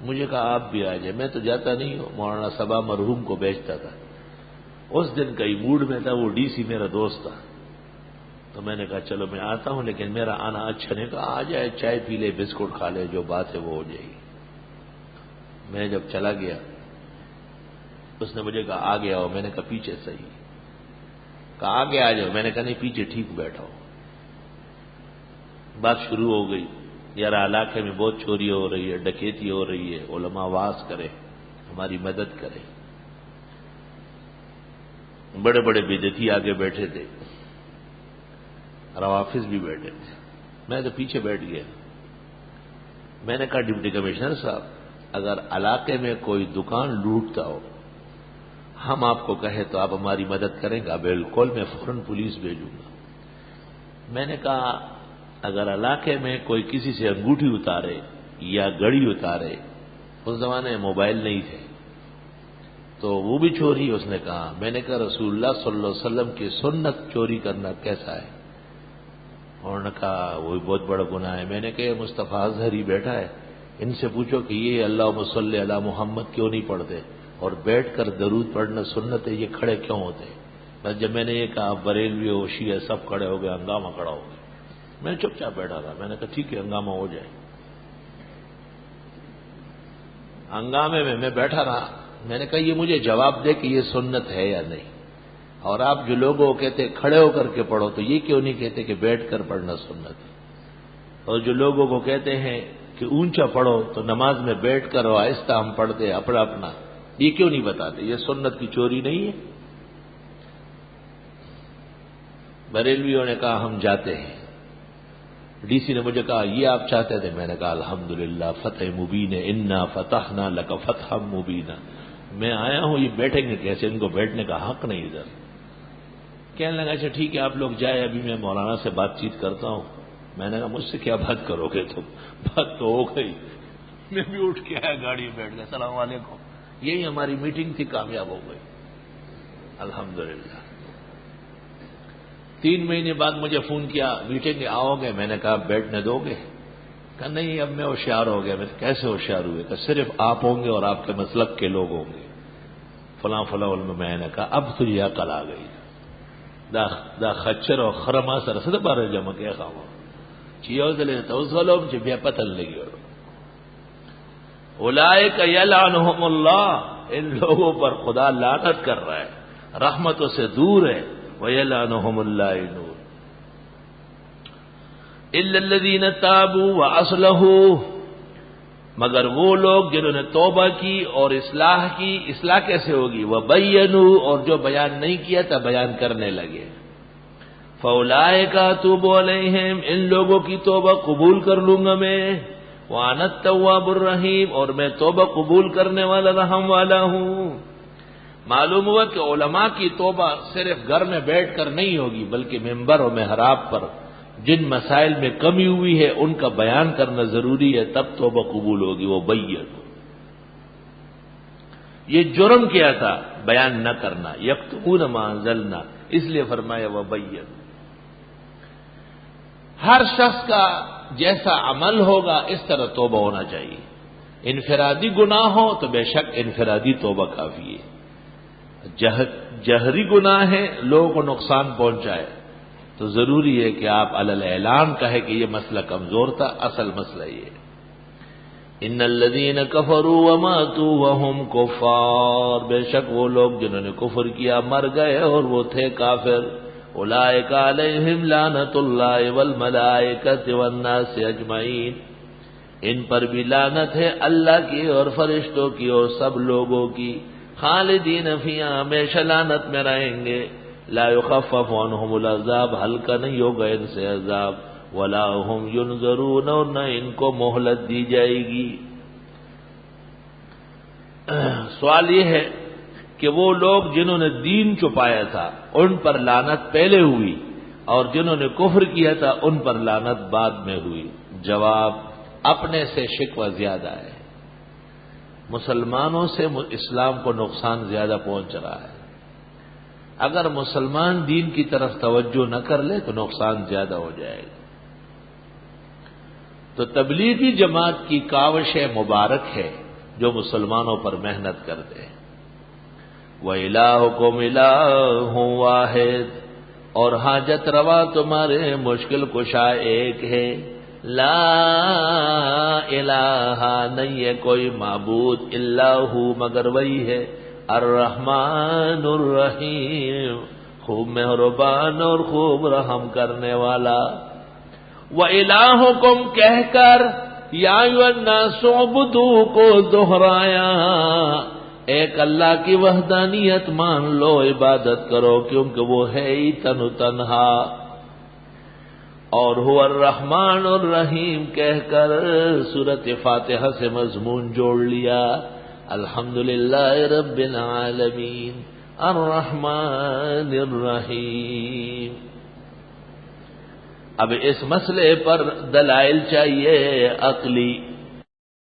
Speaker 1: مجھے کہا آپ بھی آ جائیں، میں تو جاتا نہیں ہوں، مولانا صبا مرحوم کو بیچتا تھا۔ اس دن کئی موڈ میں تھا، وہ ڈی سی میرا دوست تھا، تو میں نے کہا چلو میں آتا ہوں، لیکن میرا آنا اچھا نہیں، کہا آ جائے، چائے پی لے، بسکٹ کھا لے، جو بات ہے وہ ہو جائے گی۔ میں جب چلا گیا اس نے مجھے کہا آگے آؤ، میں نے کہا پیچھے صحیح، کہا آگے آ جاؤ، میں نے کہا نہیں پیچھے ٹھیک بیٹھا ہو۔ بات شروع ہو گئی، یار علاقے میں بہت چوری ہو رہی ہے، ڈکیتی ہو رہی ہے، علماء واعظ کرے، ہماری مدد کرے۔ بڑے بڑے بدعتی آگے بیٹھے تھے، روافض بھی بیٹھے تھے، میں تو پیچھے بیٹھ گیا۔ میں نے کہا ڈپٹی کمشنر صاحب، اگر علاقے میں کوئی دکان لوٹتا ہو، ہم آپ کو کہیں تو آپ ہماری مدد کریں گا؟ بالکل، میں فوراً پولیس بھیجوں گا۔ میں نے کہا اگر علاقے میں کوئی کسی سے انگوٹھی اتارے یا گڑی اتارے، اس زمانے میں موبائل نہیں تھے، تو وہ بھی چوری؟ اس نے کہا۔ میں نے کہا رسول اللہ صلی اللہ علیہ وسلم کی سنت چوری کرنا کیسا ہے؟ انہوں نے کہا وہی بہت بڑا گناہ ہے۔ میں نے کہا مصطفیٰ اظہری بیٹھا ہے، ان سے پوچھو کہ یہ اللہم صلی علی محمد کیوں نہیں پڑھتے، اور بیٹھ کر درود پڑھنا سنت ہے، یہ کھڑے کیوں ہوتے؟ بس جب میں نے یہ کہا بریلوی و شیعہ سب کھڑے ہو گئے، ہنگامہ کھڑا ہو گیا۔ میں چپ چاپ بیٹھا تھا، میں نے کہا ٹھیک ہے ہنگامہ ہو جائے۔ ہنگامے میں میں بیٹھا رہا، میں نے کہا یہ مجھے جواب دے کہ یہ سنت ہے یا نہیں، اور آپ جو لوگوں کو کہتے کھڑے ہو کر کے پڑھو تو یہ کیوں نہیں کہتے کہ بیٹھ کر پڑھنا سنت ہے؟ اور جو لوگوں کو کہتے ہیں کہ اونچا پڑھو تو نماز میں بیٹھ کر اور آہستہ ہم پڑھتے اپنا اپنا، یہ کیوں نہیں بتاتے؟ یہ سنت کی چوری نہیں ہے؟ بریلویوں نے کہا ہم جاتے ہیں۔ ڈی سی نے مجھے کہا یہ آپ چاہتے تھے؟ میں نے کہا الحمدللہ فتح مبین، انا فتحنا لک فتحا مبینا۔ میں آیا ہوں، یہ بیٹھیں گے کیسے؟ ان کو بیٹھنے کا حق نہیں ادھر۔ کہنے لگا اچھا ٹھیک ہے آپ لوگ جائے، ابھی میں مولانا سے بات چیت کرتا ہوں۔ میں نے کہا مجھ سے کیا بات کرو گے تم، بات تو ہو گئی۔ میں بھی اٹھ کے آیا، گاڑی میں بیٹھ گیا، السلام علیکم۔ یہی ہماری میٹنگ تھی، کامیاب ہو گئی الحمدللہ۔ 3 مہینے بعد مجھے فون کیا میٹنگ آؤ گے؟ میں نے کہا بیٹھنے دو گے؟ کہا نہیں اب میں ہوشیار ہو گیا۔ میں کیسے ہوشیار ہوئے؟ کہ صرف آپ ہوں گے اور آپ کے مسلک کے لوگ ہوں گے، فلاں فلاں علم۔ میں نے کہا اب تجھے عقل آ گئی۔ دا خچر او خرما سره څه د بار جمع کې خامو چې یو ځل توسلوم چې بیا پته لګي اولئک یلعنهم اللہ، ان لوگوں پر خدا لعنت کر رہا ہے، رحمتوں سے دور ہے، ویلعنهم اللائنون الا الذین تابوا واصلحوا، مگر وہ لوگ جنہوں نے توبہ کی اور اصلاح کی. اصلاح کیسے ہوگی؟ وبینوا، اور جو بیان نہیں کیا تھا بیان کرنے لگے. فاولئک اتوب علیہم، ان لوگوں کی توبہ قبول کر لوں گا میں. وانا التواب الرحیم، اور میں توبہ قبول کرنے والا رحم والا ہوں. معلوم ہوا کہ علماء کی توبہ صرف گھر میں بیٹھ کر نہیں ہوگی، بلکہ ممبر و محراب پر جن مسائل میں کمی ہوئی ہے ان کا بیان کرنا ضروری ہے، تب توبہ قبول ہوگی. وہ بین، یہ جرم کیا تھا بیان نہ کرنا، یکتمون ما انزلنا، اس لیے فرمایا وہ بین. ہر شخص کا جیسا عمل ہوگا اس طرح توبہ ہونا چاہیے. انفرادی گناہ ہو تو بے شک انفرادی توبہ کافی ہے. جہری گناہ ہے، لوگوں کو نقصان پہنچائے تو ضروری ہے کہ آپ علی الاعلان کہے کہ یہ مسئلہ کمزور تھا، اصل مسئلہ یہ. ان الذین کفروا وماتوا وهم کفار، بے شک وہ لوگ جنہوں نے کفر کیا مر گئے اور وہ تھے کافر. اولئک علیہم لعنت اللہ والملائکۃ والناس اجمعین، ان پر بھی لعنت ہے اللہ کی اور فرشتوں کی اور سب لوگوں کی. خالدین فیہا، ہمیشہ لعنت میں رہیں گے. لا یخفف عنہم العذاب، ہلکا نہیں ہوگا ان سے عذاب. ولا هم ینظرون، اور نہ ان کو مہلت دی جائے گی. سوال یہ ہے کہ وہ لوگ جنہوں نے دین چھپایا تھا ان پر لعنت پہلے ہوئی، اور جنہوں نے کفر کیا تھا ان پر لعنت بعد میں ہوئی. جواب، اپنے سے شکوہ زیادہ ہے. مسلمانوں سے اسلام کو نقصان زیادہ پہنچ رہا ہے. اگر مسلمان دین کی طرف توجہ نہ کر لے تو نقصان زیادہ ہو جائے گا. تو تبلیغی جماعت کی کاوش مبارک ہے جو مسلمانوں پر محنت کرتے ہیں. وَإِلَٰهُكُمْ إِلَٰهٌ وَاحِدٌ، اور حاجت روا تمہارے مشکل کشا ایک ہے. لا الہ، نہیں ہے کوئی معبود الا ہو مگر وہی ہے. الرحمن الرحیم، خوب مہربان اور خوب رحم کرنے والا. وَإِلَٰهُكُمْ کہہ کر یا أَيُّهَا النَّاسُ اعْبُدُوا کو دہرایا. ایک اللہ کی وحدانیت مان لو، عبادت کرو، کیونکہ وہ ہے ہی تن تنہا. اور هو الرحمن الرحیم کہہ کر سورۃ فاتحہ سے مضمون جوڑ لیا. الحمدللہ رب العالمین الرحمن الرحیم. اب اس مسئلے پر دلائل چاہیے عقلی.